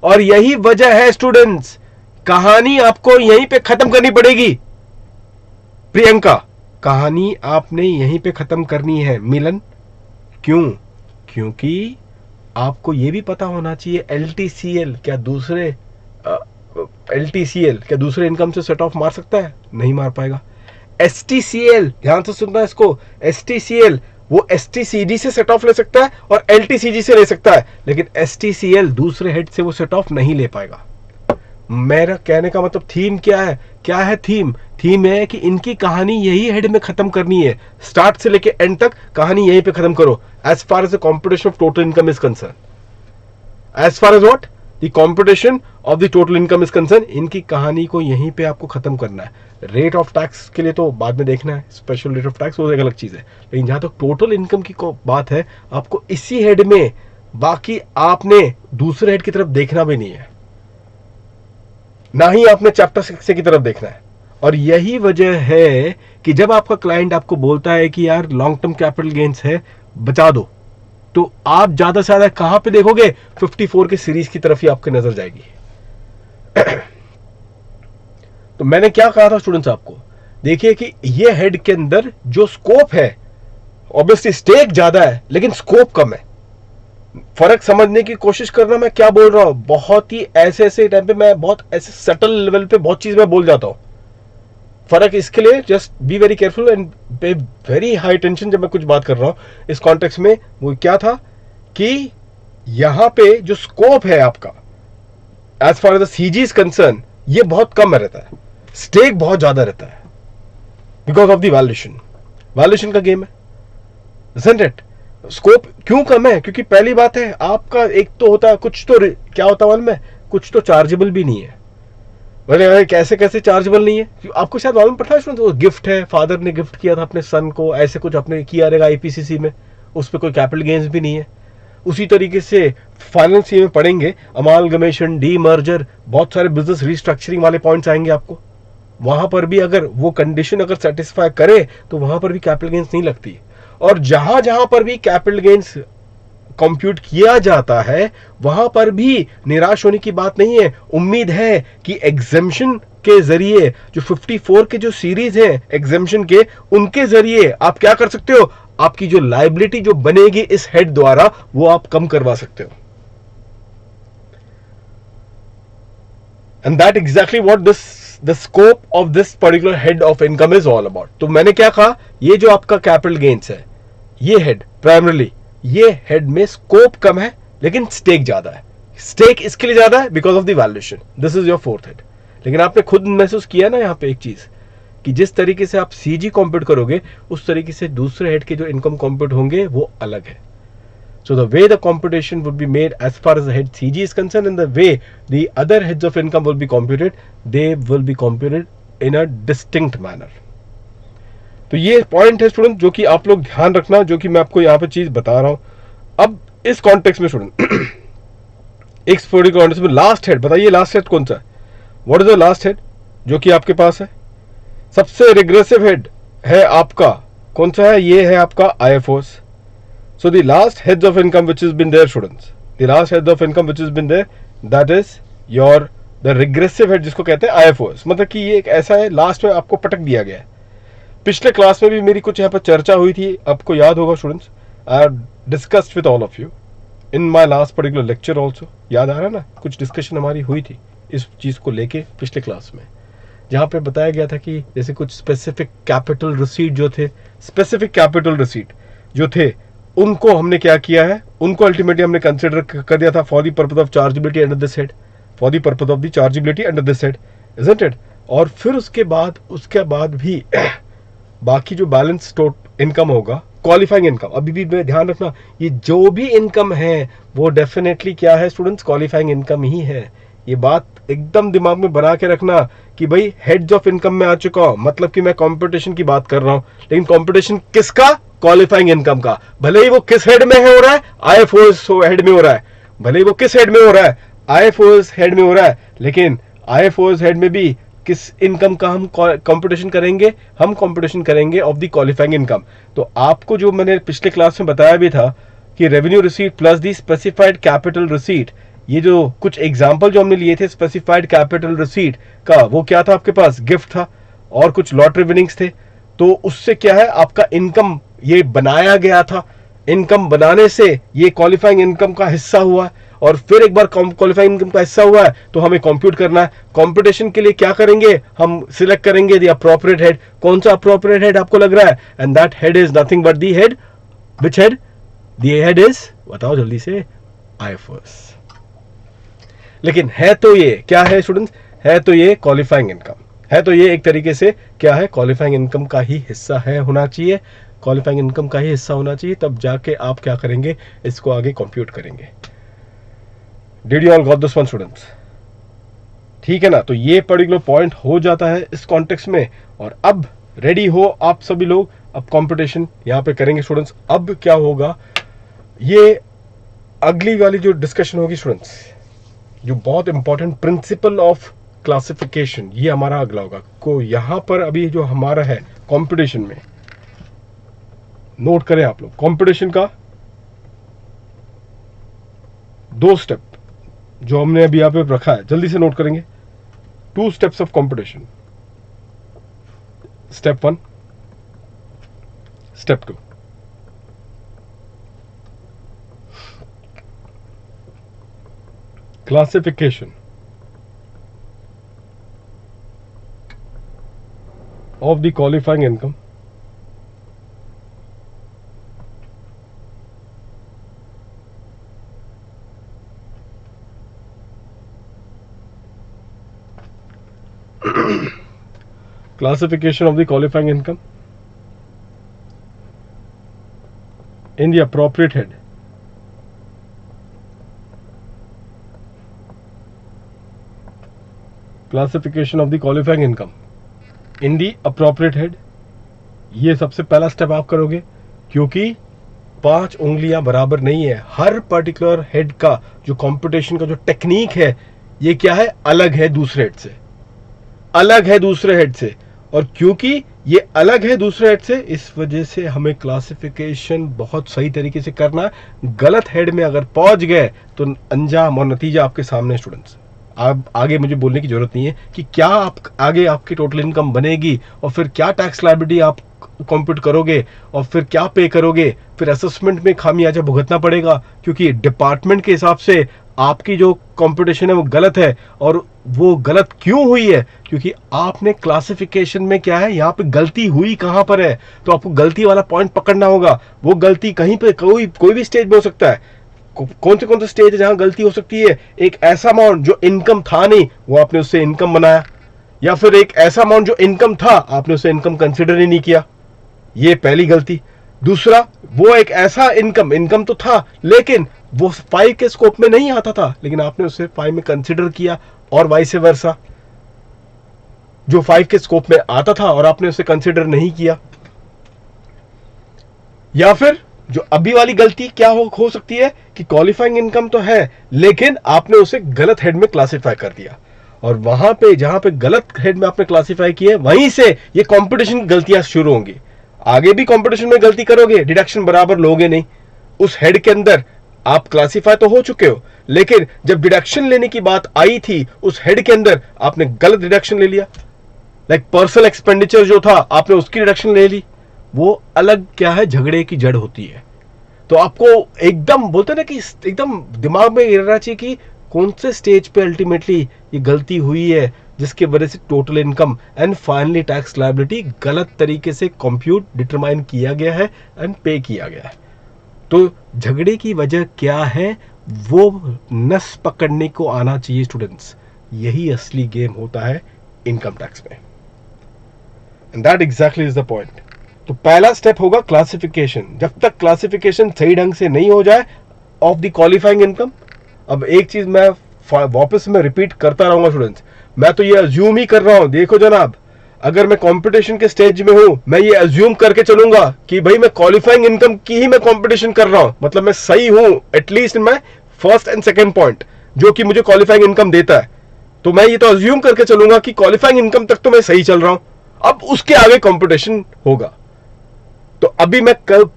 Speaker 1: और यही वजह है स्टूडेंट्स, कहानी आपको यहीं पे खत्म करनी पड़ेगी। प्रियंका, कहानी आपने यहीं पे खत्म करनी है। मिलन, क्यों? क्योंकि आपको यह भी पता होना चाहिए LTCL क्या दूसरे इनकम से सेट ऑफ मार सकता है? नहीं मार पाएगा। STCL, ध्यान से सुनना इसको, STCL वो STCD से सेट ऑफ ले सकता है और LTCG से ले सकता है, लेकिन STCL दूसरे हेड से वो सेट ऑफ नहीं ले पाएगा। मेरा कहने का मतलब थीम क्या है? क्या है थीम? थीम है कि इनकी कहानी यही हेड में खत्म करनी है, स्टार्ट से लेके एंड तक कहानी यहीं पे खत्म करो। As far as the competition of total income is concern, as far as what the competition of the total income is concern, इनकी कहानी को यहीं पे आपको खत्म करना है। रेट ऑफ टैक्स के लिए तो बाद में देखना है, स्पेशल रेट ऑफ टैक्स वो एक अलग चीज है, लेकिन जहां तक टोटल इनकम की बात है, आपको इसी हेड में, बाकी आपने दूसरे हेड की तरफ देखना भी नहीं है, ना ही आपने चैप्टर 6 की तरफ देखना है। और यही वजह है कि जब आपका क्लाइंट आपको बोलता है कि यार लॉन्ग टर्म कैपिटल गेन्स है, बचा दो, तो आप ज्यादा से ज्यादा कहां पे देखोगे? 54 के सीरीज की तरफ ही आपकी नजर जाएगी। तो मैंने क्या कहा था स्टूडेंट्स आपको, देखिए कि ये हेड के अंदर जो स्कोप है, ऑब्वियसली स्टेक ज्यादा है लेकिन स्कोप कम है। फर्क समझने की कोशिश करना, मैं क्या बोल रहा हूं, बहुत ही ऐसे टाइम पे मैं बहुत ऐसे सटल लेवल पे बहुत चीज मैं बोल जाता हूं। फर्क इसके लिए just be very careful and पे वेरी हाई टेंशन जब मैं कुछ बात कर रहा हूं इस कॉन्टेक्स्ट में। वो क्या था कि यहां पे जो स्कोप है आपका as far as the CG is concern, ये बहुत कम रहता है, स्टेक बहुत ज्यादा रहता है, बिकॉज ऑफ द वैल्यूएशन का गेम है, isn't it? स्कोप क्यों कम है? क्योंकि पहली बात है आपका एक तो होता है, कुछ तो क्या होता है मालूम है, कुछ तो चार्जेबल भी नहीं है। मतलब कैसे चार्जेबल नहीं है? आपको शायद मालूम पड़ता है, वो गिफ्ट है, फादर ने गिफ्ट किया था अपने सन को, ऐसे कुछ आपने किया रहेगा IPCC में, उस पर कोई कैपिटल गेन्स भी नहीं है। उसी तरीके से फाइनेंस में पढ़ेंगे, अमालगमेशन, डीमर्जर, बहुत सारे बिजनेस रिस्ट्रक्चरिंग वाले पॉइंट्स आएंगे आपको, वहां पर भी अगर वो कंडीशन अगर सेटिस्फाई करे तो वहां पर भी कैपिटल गेन्स नहीं लगती। और जहां जहां पर भी कैपिटल गेन्स कंप्यूट किया जाता है वहां पर भी निराश होने की बात नहीं है। उम्मीद है कि एग्जेम्पशन के जरिए जो 54 के जो सीरीज है एग्जेम्पशन के, उनके जरिए आप क्या कर सकते हो, आपकी जो लायबिलिटी जो बनेगी इस हेड द्वारा वो आप कम करवा सकते हो। And that exactly what the scope of this particular head of income is all about. तो मैंने क्या कहा, ये जो आपका कैपिटल गेन्स है, ये हेड प्राइमरली, ये हेड में स्कोप कम है लेकिन स्टेक ज्यादा है। स्टेक इसके लिए ज्यादा है because of the valuation. This is your fourth head. लेकिन आपने खुद महसूस किया ना यहां पे एक चीज, कि जिस तरीके से आप CG कंप्यूट करोगे उस तरीके से दूसरे हेड के जो इनकम कंप्यूट होंगे वो अलग है। So the way the computation would be made as far as the head CG is concerned and the way the other heads of income will be computed, they will be computed in a distinct manner. तो ये point है student जो कि आप लोग ध्यान रखना, जो कि मैं आपको यहाँ पे चीज बता रहा हूं. अब इस कॉन्टेक्स्ट में स्टूडेंट एक पर्टिकुलर कॉन्टेक्स्ट में लास्ट हेड बताइए, लास्ट हेड कौन सा है? What is the last head जो कि आपके पास है? सबसे रिग्रेसिव हेड है आपका कौन सा है? ये है आपका IFOs. So the last heads of income which has been there, students, the last heads of income which has been there, that is your the regressive head जिसको कहते हैं IFOs. मतलब कि ये एक ऐसा है लास्ट में आपको पटक दिया गया है. पिछले क्लास में भी मेरी कुछ यहाँ पर चर्चा हुई थी, आपको याद होगा students. I have discussed with all of you in my last particular lecture also. याद आ रहा है ना, कुछ डिस्कशन हमारी हुई थी इस चीज को लेके पिछले क्लास में, जहाँ पे बताया गया था कि जैसे कुछ स्पेसिफिक कैपिटल रिसीट जो थे, स्पेसिफिक कैपिटल रिसीट जो थे, उनको हमने क्या किया है, उनको अल्टीमेटली हमने कंसिडर कर दिया था for the purpose of chargeability under this head, for the purpose of the chargeability under this head, isn't it? और फिर उसके बाद भी बाकी जो बैलेंस इनकम होगा, क्वालिफाइंग इनकम, अभी भी ध्यान रखना, ये जो भी इनकम है वो डेफिनेटली क्या है स्टूडेंट्स? क्वालिफाइंग इनकम ही है. ये बात एकदम दिमाग में बना के रखना कि भाई हेड्स ऑफ इनकम में आ चुका हूं, मतलब कि मैं कंपटीशन की बात कर रहा हूं, लेकिन कंपटीशन किसका? क्वालिफाइंग इनकम का. भले ही वो किस हेड में हो रहा है? IFOs हेड में हो रहा है. भले ही वो किस हेड में हो रहा है? IFOs हेड में हो रहा है, लेकिन IFOs हेड में भी किस इनकम का हम कंपटीशन करेंगे? हम कंपटीशन करेंगे ऑफ द क्वालिफाइंग इनकम. तो आपको जो मैंने पिछले क्लास में बताया भी था कि रेवेन्यू रिसीट प्लस दी स्पेसिफाइड कैपिटल रिसीट, ये जो कुछ एग्जांपल जो हमने लिए थे स्पेसिफाइड कैपिटल रिसीट का, वो क्या था? आपके पास गिफ्ट था और कुछ लॉटरी विनिंग्स थे. तो उससे क्या है, आपका इनकम ये बनाया गया था. इनकम बनाने से ये क्वालिफाइंग इनकम का हिस्सा हुआ है, और फिर एक बार क्वालिफाइंग इनकम का हिस्सा हुआ है तो हमें कंप्यूट करना है. कंपटीशन के लिए क्या करेंगे? हम सिलेक्ट करेंगे द अप्रोप्रिएट हेड. कौन सा अप्रोप्रिएट हेड आपको लग रहा है? And that head is nothing but the head. Which head? The head is, बताओ जल्दी से, IFOs. लेकिन है तो ये क्या है स्टूडेंट्स? है तो ये क्वालिफाइंग इनकम है, तो ये एक तरीके से क्या है? क्वालिफाइंग इनकम का ही हिस्सा है, होना चाहिए. क्वालिफाइंग इनकम का ही हिस्सा होना चाहिए, तब जाके आप क्या करेंगे? इसको आगे कंप्यूट करेंगे. Did you all got this one students? ठीक है ना? तो ये पर्टिकुलर पॉइंट हो जाता है इस कॉन्टेक्स्ट में. और अब रेडी हो आप सभी लोग, अब कंपटीशन यहां पे करेंगे स्टूडेंट्स. अब क्या होगा, ये अगली वाली जो डिस्कशन होगी स्टूडेंट्स, जो बहुत इंपॉर्टेंट प्रिंसिपल ऑफ क्लासिफिकेशन, ये हमारा अगला होगा. को यहां पर अभी जो हमारा है कंपटीशन में, नोट करें आप लोग, कंपटीशन का 2 स्टेप जो हमने अभी यहां पे रखा है, जल्दी से नोट करेंगे. 2 steps of competition. Step 1, step 2. Classification of the qualifying income classification of the qualifying income in the appropriate head. Classification of the qualifying income in the appropriate head. ये सबसे पहला स्टेप आप करोगे, क्योंकि 5 उंगलियां बराबर नहीं है. हर पर्टिकुलर हेड का जो कंपटीशन का जो टेक्निक है, ये क्या है? अलग है दूसरे हेड से, अलग है दूसरे हेड से. और क्योंकि ये अलग है दूसरे हेड से, इस वजह से हमें क्लासिफिकेशन बहुत सही तरीके से करना है. गलत हेड में अगर पहुंच गए तो अंजाम और नतीजा आपके सामने. स्टूडेंट्स, आप आगे मुझे बोलने की जरूरत नहीं है कि क्या आप आगे आपकी टोटल इनकम बनेगी, और फिर क्या टैक्स लायबिलिटी आप कंप्यूट करोगे, और फिर क्या पे करोगे. फिर असेसमेंट में खामियाजा भुगतना पड़ेगा, क्योंकि डिपार्टमेंट के हिसाब से आपकी जो कंपटीशन है वो गलत है. और वो गलत क्यों हुई है? क्योंकि आपने क्लासिफिकेशन में क्या है, यहाँ पे गलती हुई कहां पर है, तो आपको गलती वाला पॉइंट पकड़ना होगा. वो गलती कहीं पे कोई भी स्टेज में हो सकता है. कौन से स्टेज है जहां गलती हो सकती है? एक ऐसा अमाउंट जो इनकम था नहीं, वो आपने उससे इनकम बनाया, या फिर एक ऐसा अमाउंट जो इनकम था, आपने उससे इनकम कंसिडर ही नहीं किया. ये पहली गलती. दूसरा, वो एक ऐसा इनकम तो था, लेकिन वो 5 के स्कोप में नहीं आता था, लेकिन आपने उसे 5 में कंसिडर किया, और वाइस वर्सा, जो 5 के स्कोप में आता था और आपने उसे कंसिडर नहीं किया। या फिर जो अभी वाली गलती क्या हो सकती है कि क्वालिफाइंग इनकम तो है, लेकिन आपने उसे गलत हेड में क्लासिफाई कर दिया, और वहां पे जहां पे गलत हेड में आपने क्लासिफाई किया, वहीं से ये कंपटीशन की गलतियां शुरू होंगी। आगे भी कंपटीशन में गलती करोगे, डिडक्शन बराबर लोगे नहीं। उस हेड के अंदर आप क्लासिफाई तो हो चुके हो, लेकिन जब डिडक्शन लेने की बात आई थी, उस हेड के अंदर आपने गलत डिडक्शन ले लिया। लाइक पर्सनल एक्सपेंडिचर जो था, आपने उसकी डिडक्शन ले ली। वो अलग क्या है, झगड़े की जड़ होती है। तो आपको एकदम बोलते ना कि एकदम दिमाग में ये रहना चाहिए कि कौन से स्टेज पे अल्टीमेटली ये गलती हुई है, जिसके वजह से total income and finally tax liability गलत तरीके से कंप्यूट डिटरमाइन किया गया है एंड पे किया गया है। तो झगड़े की वजह क्या है, वो नस पकड़ने को आना चाहिए स्टूडेंट्स। यही असली गेम होता है इनकम टैक्स में, and that exactly is the point. तो पहला स्टेप होगा क्लासिफिकेशन। जब तक क्लासिफिकेशन सही ढंग से नहीं हो जाए ऑफ द क्वालिफाइंग इनकम, अब एक चीज मैं वापस में रिपीट करता रहूंगा स्टूडेंट्स, मैं तो ये अज्यूम ही कर रहा हूं, देखो जनाब, अगर मैं कंपटीशन के स्टेज में हूं, मैं ये अज्यूम करके चलूंगा कि भाई मैं क्वालिफाइंग इनकम की ही मैं कंपटीशन कर रहा हूं, मतलब मैं सही हूं at least in my first and second point, जो कि मुझे क्वालिफाइंग इनकम देता है। तो मैं ये तो अज्यूम करके चलूंगा कि क्वालिफाइंग इनकम तक तो मैं सही चल रहा हूं, अब उसके आगे कंपटीशन होगा। तो अभी मैं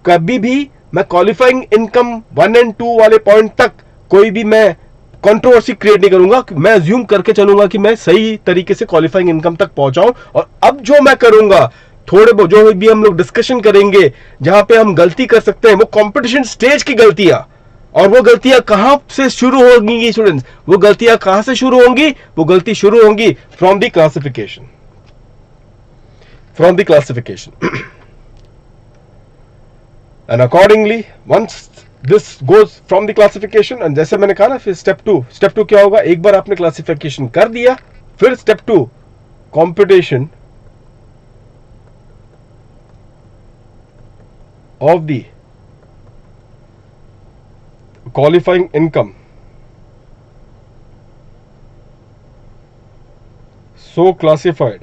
Speaker 1: कभी भी मैं क्वालिफाइंग इनकम 1 एंड 2 वाले पॉइंट तक कोई भी मैं कंट्रोवर्सी क्रिएट नहीं करूंगा। मैं अज्यूम करके चलूंगा कि मैं सही तरीके से क्वालिफाइंग इनकम तक पहुंचाऊं, और अब जो मैं करूंगा, थोड़े बहुत जो भी हम लोग डिस्कशन करेंगे, जहां पे हम गलती कर सकते हैं, वो कंपटीशन स्टेज की गलतियां, और वो गलतियां कहां से शुरू होंगी स्टूडेंट्स, वो गलतियां कहां से शुरू होंगी, वो गलती शुरू होंगी from the classification, from the classification. And accordingly, once this goes from the classification, and जैसे मैंने कहा ना, फिर स्टेप टू क्या होगा, एक बार आपने क्लासिफिकेशन कर दिया, फिर step 2 computation of the qualifying income so classified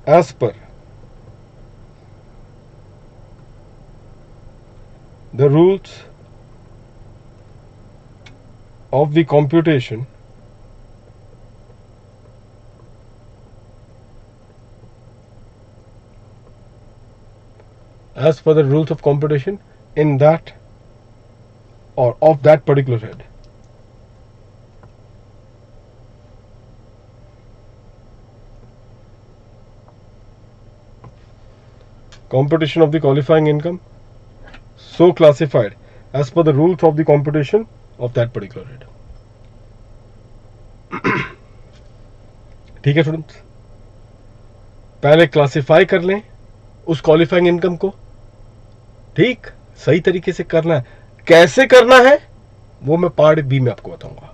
Speaker 1: as per the rules of the computation as per the rules of computation in that or of that particular head. Computation of the qualifying income so classified as per the rules of the computation of that particular head. ठीक है students, पहले classify कर लें उस qualifying income को, ठीक सही तरीके से करना है। कैसे करना है वो मैं पार्ट बी में आपको बताऊंगा,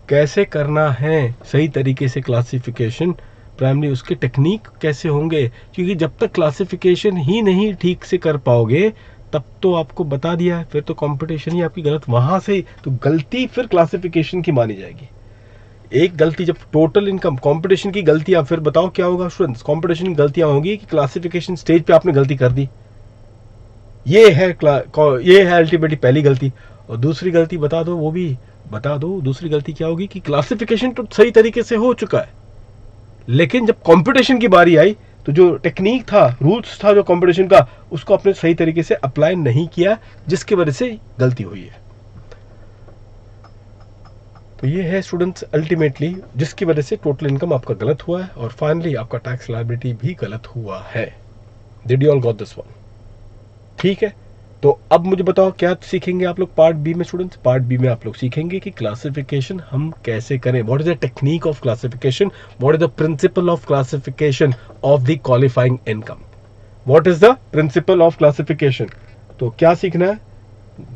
Speaker 1: कैसे करना है सही तरीके से क्लासिफिकेशन, प्राइमरी उसके टेक्निक कैसे होंगे, क्योंकि जब तक क्लासिफिकेशन ही नहीं ठीक से कर पाओगे, तब तो आपको बता दिया है, फिर तो कंपटीशन ही आपकी गलत, वहां से तो गलती फिर क्लासिफिकेशन की मानी जाएगी। एक गलती जब टोटल इनकम कंपटीशन की गलतियां, फिर बताओ क्या होगा स्टूडेंट्स, कंपटीशन की गलतियां होंगी कि क्लासिफिकेशन स्टेज पे आपने गलती कर दी, ये है अल्टीमेटली पहली गलती। और दूसरी गलती बता दो, वो भी बता दो, दूसरी गलती क्या होगी कि क्लासिफिकेशन तो सही तरीके से हो चुका है, लेकिन जब कंपटीशन की बारी आई, तो जो टेक्निक था, रूल्स था जो कंपटीशन का, उसको आपने सही तरीके से अप्लाई नहीं किया, जिसकी वजह से गलती हुई है। तो ये है स्टूडेंट्स अल्टीमेटली जिसकी वजह से टोटल इनकम आपका गलत हुआ है, और फाइनली आपका टैक्स लायबिलिटी भी गलत हुआ है। Did you all got this one? ठीक है, तो अब मुझे बताओ क्या सीखेंगे आप लोग पार्ट बी में स्टूडेंट्स। पार्ट बी में आप लोग सीखेंगे कि क्लासिफिकेशन हम कैसे करें, what is the technique of classification, what is the principal of classification of the qualifying income, what is the principal of classification. तो क्या सीखना है,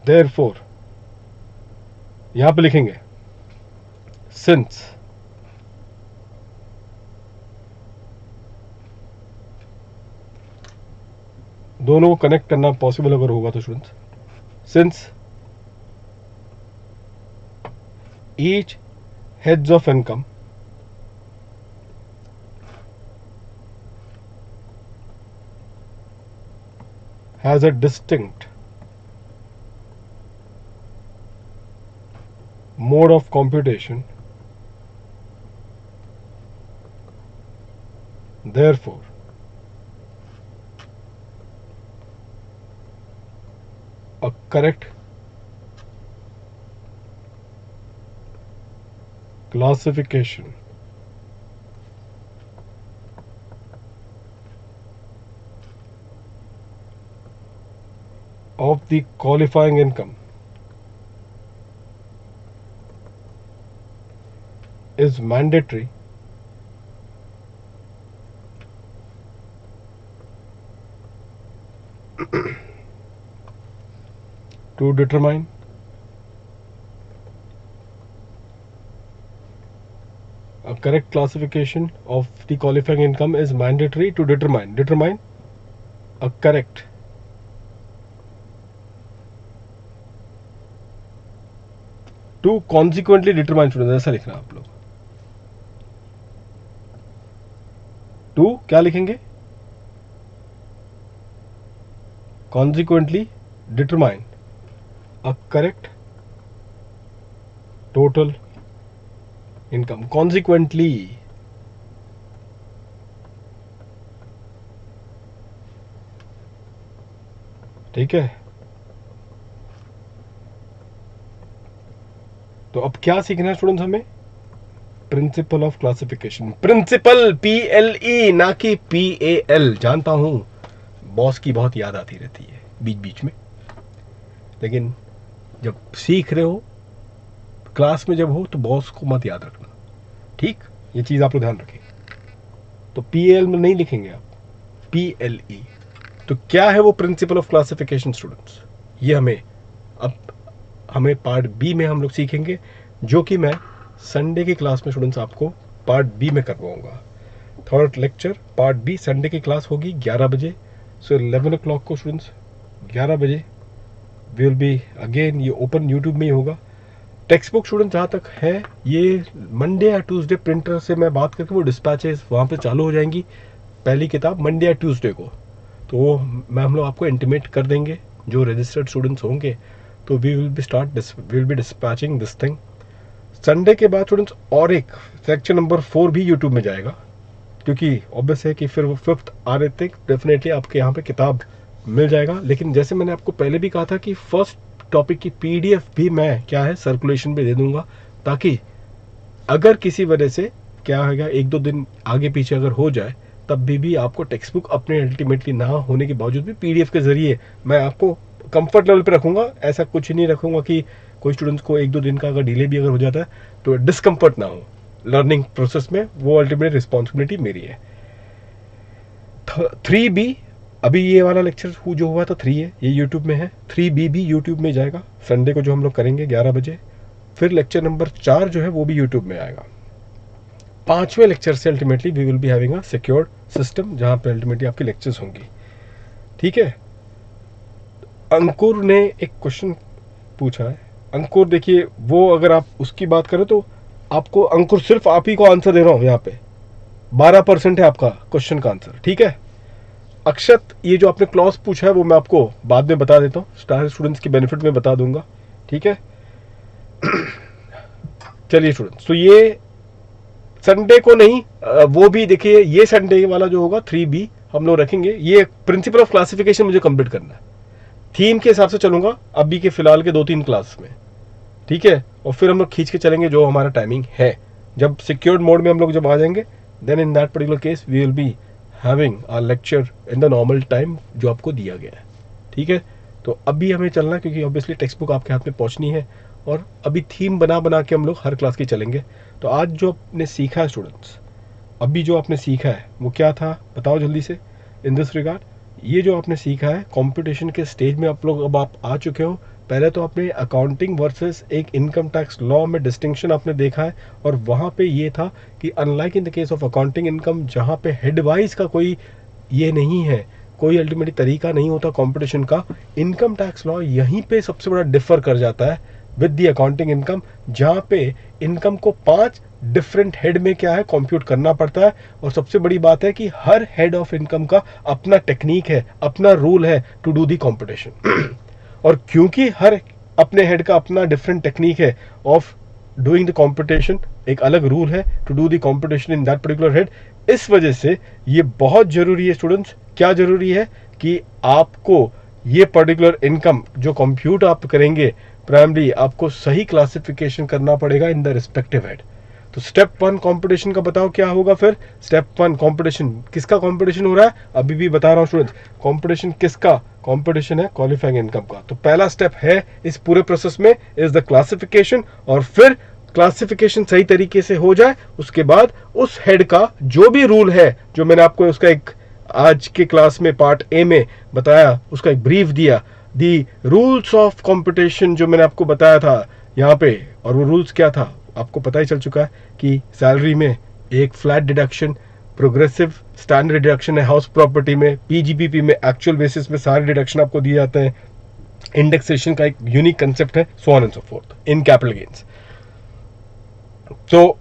Speaker 1: देयरफॉर यहां पे लिखेंगे, सिंस दोनों को कनेक्ट करना पॉसिबल अगर होगा तो students, since each heads of income has a distinct mode of computation, therefore a correct classification of the qualifying income is mandatory to determine a correct classification of the qualifying income is mandatory to determine a correct to consequently determine student, ऐसा लिखना आप लोग। To क्या लिखेंगे? consequently determine a correct total income। consequently ठीक है। तो अब क्या सीखना है स्टूडेंट्स हमें? Principle of classification. Principle PLE ना कि PAL। जानता हूं बॉस की बहुत याद आती रहती है बीच बीच में, लेकिन जब सीख रहे हो क्लास में जब हो तो बॉस को मत याद रखना, ठीक? ये चीज आप लोग ध्यान रखें। तो PAL में नहीं लिखेंगे आप, PLE। तो क्या है वो प्रिंसिपल ऑफ क्लासिफिकेशन स्टूडेंट्स? ये हमें पार्ट बी में हम लोग सीखेंगे, जो कि मैं संडे की क्लास में स्टूडेंट्स आपको पार्ट बी में करवाऊंगा। Third lecture part B Sunday की क्लास होगी 11 बजे। सो 11 o'clock को स्टूडेंट्स 11 बजे विल बी अगेन, ये ओपन यूट्यूब में ही होगा। टेक्स्ट बुक स्टूडेंट जहाँ तक है ये मंडे या ट्यूसडे प्रिंटर से मैं बात करके वो डिस्पैचेस वहाँ पे चालू हो जाएंगी। पहली किताब मंडे या ट्यूसडे को, तो वो हम लोग आपको इंटीमेट कर देंगे जो रजिस्टर्ड स्टूडेंट्स होंगे। तो we will be dispatching this thing. Sunday के बाद स्टूडेंट्स और एक सेक्शन नंबर 4 भी यूट्यूब में जाएगा, क्योंकि ऑब्वियस है कि फिर वो 5th आने तक डेफिनेटली आपके यहाँ पे किताब मिल जाएगा। लेकिन जैसे मैंने आपको पहले भी कहा था कि फर्स्ट टॉपिक की PDF भी मैं क्या है सर्कुलेशन पे दे दूंगा, ताकि अगर किसी वजह से क्या होगा 1-2 दिन आगे पीछे अगर हो जाए तब भी आपको टेक्स्ट बुक अपने अल्टीमेटली ना होने के बावजूद भी PDF के जरिए मैं आपको कंफर्ट लेवल पे रखूंगा। ऐसा कुछ नहीं रखूंगा कि कोई स्टूडेंट्स को 1-2 दिन का अगर डिले भी अगर हो जाता है तो डिस्कम्फर्ट ना हो लर्निंग प्रोसेस में, वो अल्टीमेट रिस्पॉन्सिबिलिटी मेरी है। 3B अभी ये वाला लेक्चर जो हुआ था 3 है, ये यूट्यूब में है। 3B भी यूट्यूब में जाएगा संडे को, जो हम लोग करेंगे 11 बजे। फिर लेक्चर नंबर 4 जो है वो भी यूट्यूब में आएगा। 5वें लेक्चर से ultimately we will be having a secured system, जहां पे अल्टीमेटली आपकी लेक्चर्स होंगी, ठीक है। अंकुर ने एक क्वेश्चन पूछा है। अंकुर देखिए, वो अगर आप उसकी बात करें तो आपको अंकुर सिर्फ आप ही को आंसर दे रहा हूं, यहाँ पे 12% है आपका क्वेश्चन का आंसर, ठीक है। अक्षत, ये जो आपने क्लॉज पूछा है वो मैं आपको बाद में बता देता हूँ, स्टार स्टूडेंट्स की बेनिफिट में बता दूंगा, ठीक है। चलिए स्टूडेंट्स, तो ये संडे को नहीं, वो भी देखिए ये संडे वाला जो होगा 3B हम लोग रखेंगे। ये प्रिंसिपल ऑफ क्लासिफिकेशन मुझे कंप्लीट करना है, थीम के हिसाब से चलूंगा अभी के फिलहाल के 2-3 क्लास में, ठीक है। और फिर हम लोग खींच के चलेंगे जो हमारा टाइमिंग है। जब सिक्योर्ड मोड में हम लोग जब आ जाएंगे, then in that particular case we will be having a lecture in the normal time जो आपको दिया गया है, ठीक है। तो अभी हमें चलना, क्योंकि ऑब्वियसली टेक्स्ट बुक आपके हाथ में पहुंचनी है, और अभी थीम बना बना के हम लोग हर क्लास की चलेंगे। तो आज जो आपने सीखा है स्टूडेंट्स, अभी जो आपने सीखा है वो क्या था बताओ जल्दी से इन दिस रिगार्ड। ये जो आपने सीखा है कंपटीशन के स्टेज में आप लोग अब आप आ चुके हो। पहले तो आपने अकाउंटिंग वर्सेस एक इनकम टैक्स लॉ में डिस्टिंक्शन आपने देखा है, और वहाँ पे ये था कि unlike in the case of accounting income, जहाँ पे हेड वाइज का कोई ये नहीं है, कोई अल्टीमेटली तरीका नहीं होता कंपटीशन का। इनकम टैक्स लॉ यहीं पे सबसे बड़ा डिफर कर जाता है विद द अकाउंटिंग इनकम, जहां पे इनकम को 5 डिफरेंट हेड में क्या है कंप्यूट करना पड़ता है। और सबसे बड़ी बात है कि हर हेड ऑफ इनकम का अपना टेक्निक है, अपना रूल है टू डू दी कंपटीशन। और क्योंकि हर अपने हेड का अपना डिफरेंट टेक्निक है ऑफ डूइंग द कंपटीशन, एक अलग रूल है to do the competition in that particular head, इस वजह से ये बहुत जरूरी है स्टूडेंट्स। क्या जरूरी है कि आपको ये पर्टिकुलर इनकम जो कंप्यूट आप करेंगे प्राइमरी, आपको सही क्लासिफिकेशन करना पड़ेगा इन द रिस्पेक्टिव हेड। तो स्टेप 1 कंपटीशन का बताओ क्या होगा फिर। स्टेप 1 कंपटीशन, किसका कंपटीशन हो रहा है, अभी भी बता रहा हूं स्टूडेंट्स, कंपटीशन किसका, कंपटीशन है क्वालिफाइंग इनकम का। तो पहला स्टेप है इस पूरे प्रोसेस में इज द क्लासिफिकेशन, और फिर क्लासिफिकेशन सही तरीके से हो जाए उसके बाद उस हेड का जो भी रूल है, जो मैंने आपको उसका एक आज के क्लास में पार्ट ए में बताया, उसका एक ब्रीफ दिया, दी रूल्स ऑफ कंपटीशन जो मैंने आपको बताया था यहाँ पे। और वो रूल्स क्या था आपको पता ही चल चुका है कि सैलरी में एक flat deduction, progressive standard deduction है हाउस प्रॉपर्टी में, पीजीपीपी में एक्चुअल बेसिस में सारे डिडक्शन आपको दिए जाते हैं, इंडेक्सेशन का एक यूनिक कंसेप्ट है, so on and so fourth in capital gains. तो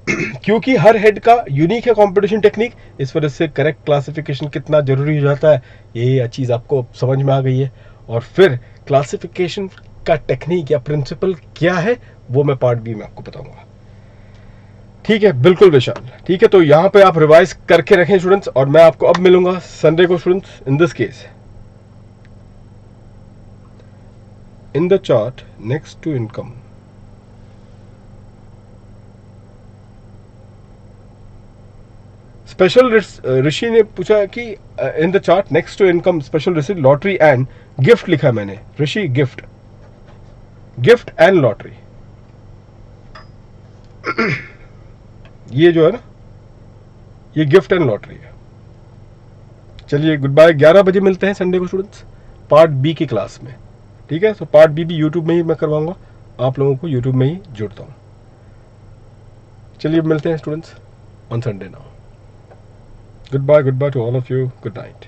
Speaker 1: क्योंकि हर हेड का यूनिक है कंपटीशन टेक्निक, इस वजह से करेक्ट क्लासिफिकेशन कितना जरूरी हो जाता है, ये चीज आपको समझ में आ गई है। और फिर क्लासिफिकेशन का टेक्निक या प्रिंसिपल क्या है वो मैं पार्ट बी में आपको बताऊंगा। ठीक है, बिल्कुल विशाल, ठीक है। तो यहां पे आप रिवाइज करके रखें स्टूडेंट्स, और मैं आपको अब मिलूंगा संडे को students. In this case in the chart next to income, special Rishi ने पूछा कि in the chart next to income special receipt lottery and gift लिखा है मैंने। Rishi gift, gift and lottery, ये जो है ना, ये गिफ्ट एंड लॉटरी है। चलिए गुड बाय, 11 बजे मिलते हैं संडे को स्टूडेंट्स पार्ट बी की क्लास में। ठीक है, तो पार्ट बी भी यूट्यूब में ही मैं करवाऊंगा, आप लोगों को यूट्यूब में ही जोड़ता हूं। चलिए मिलते हैं students on Sunday now. Goodbye to all of you. Good night.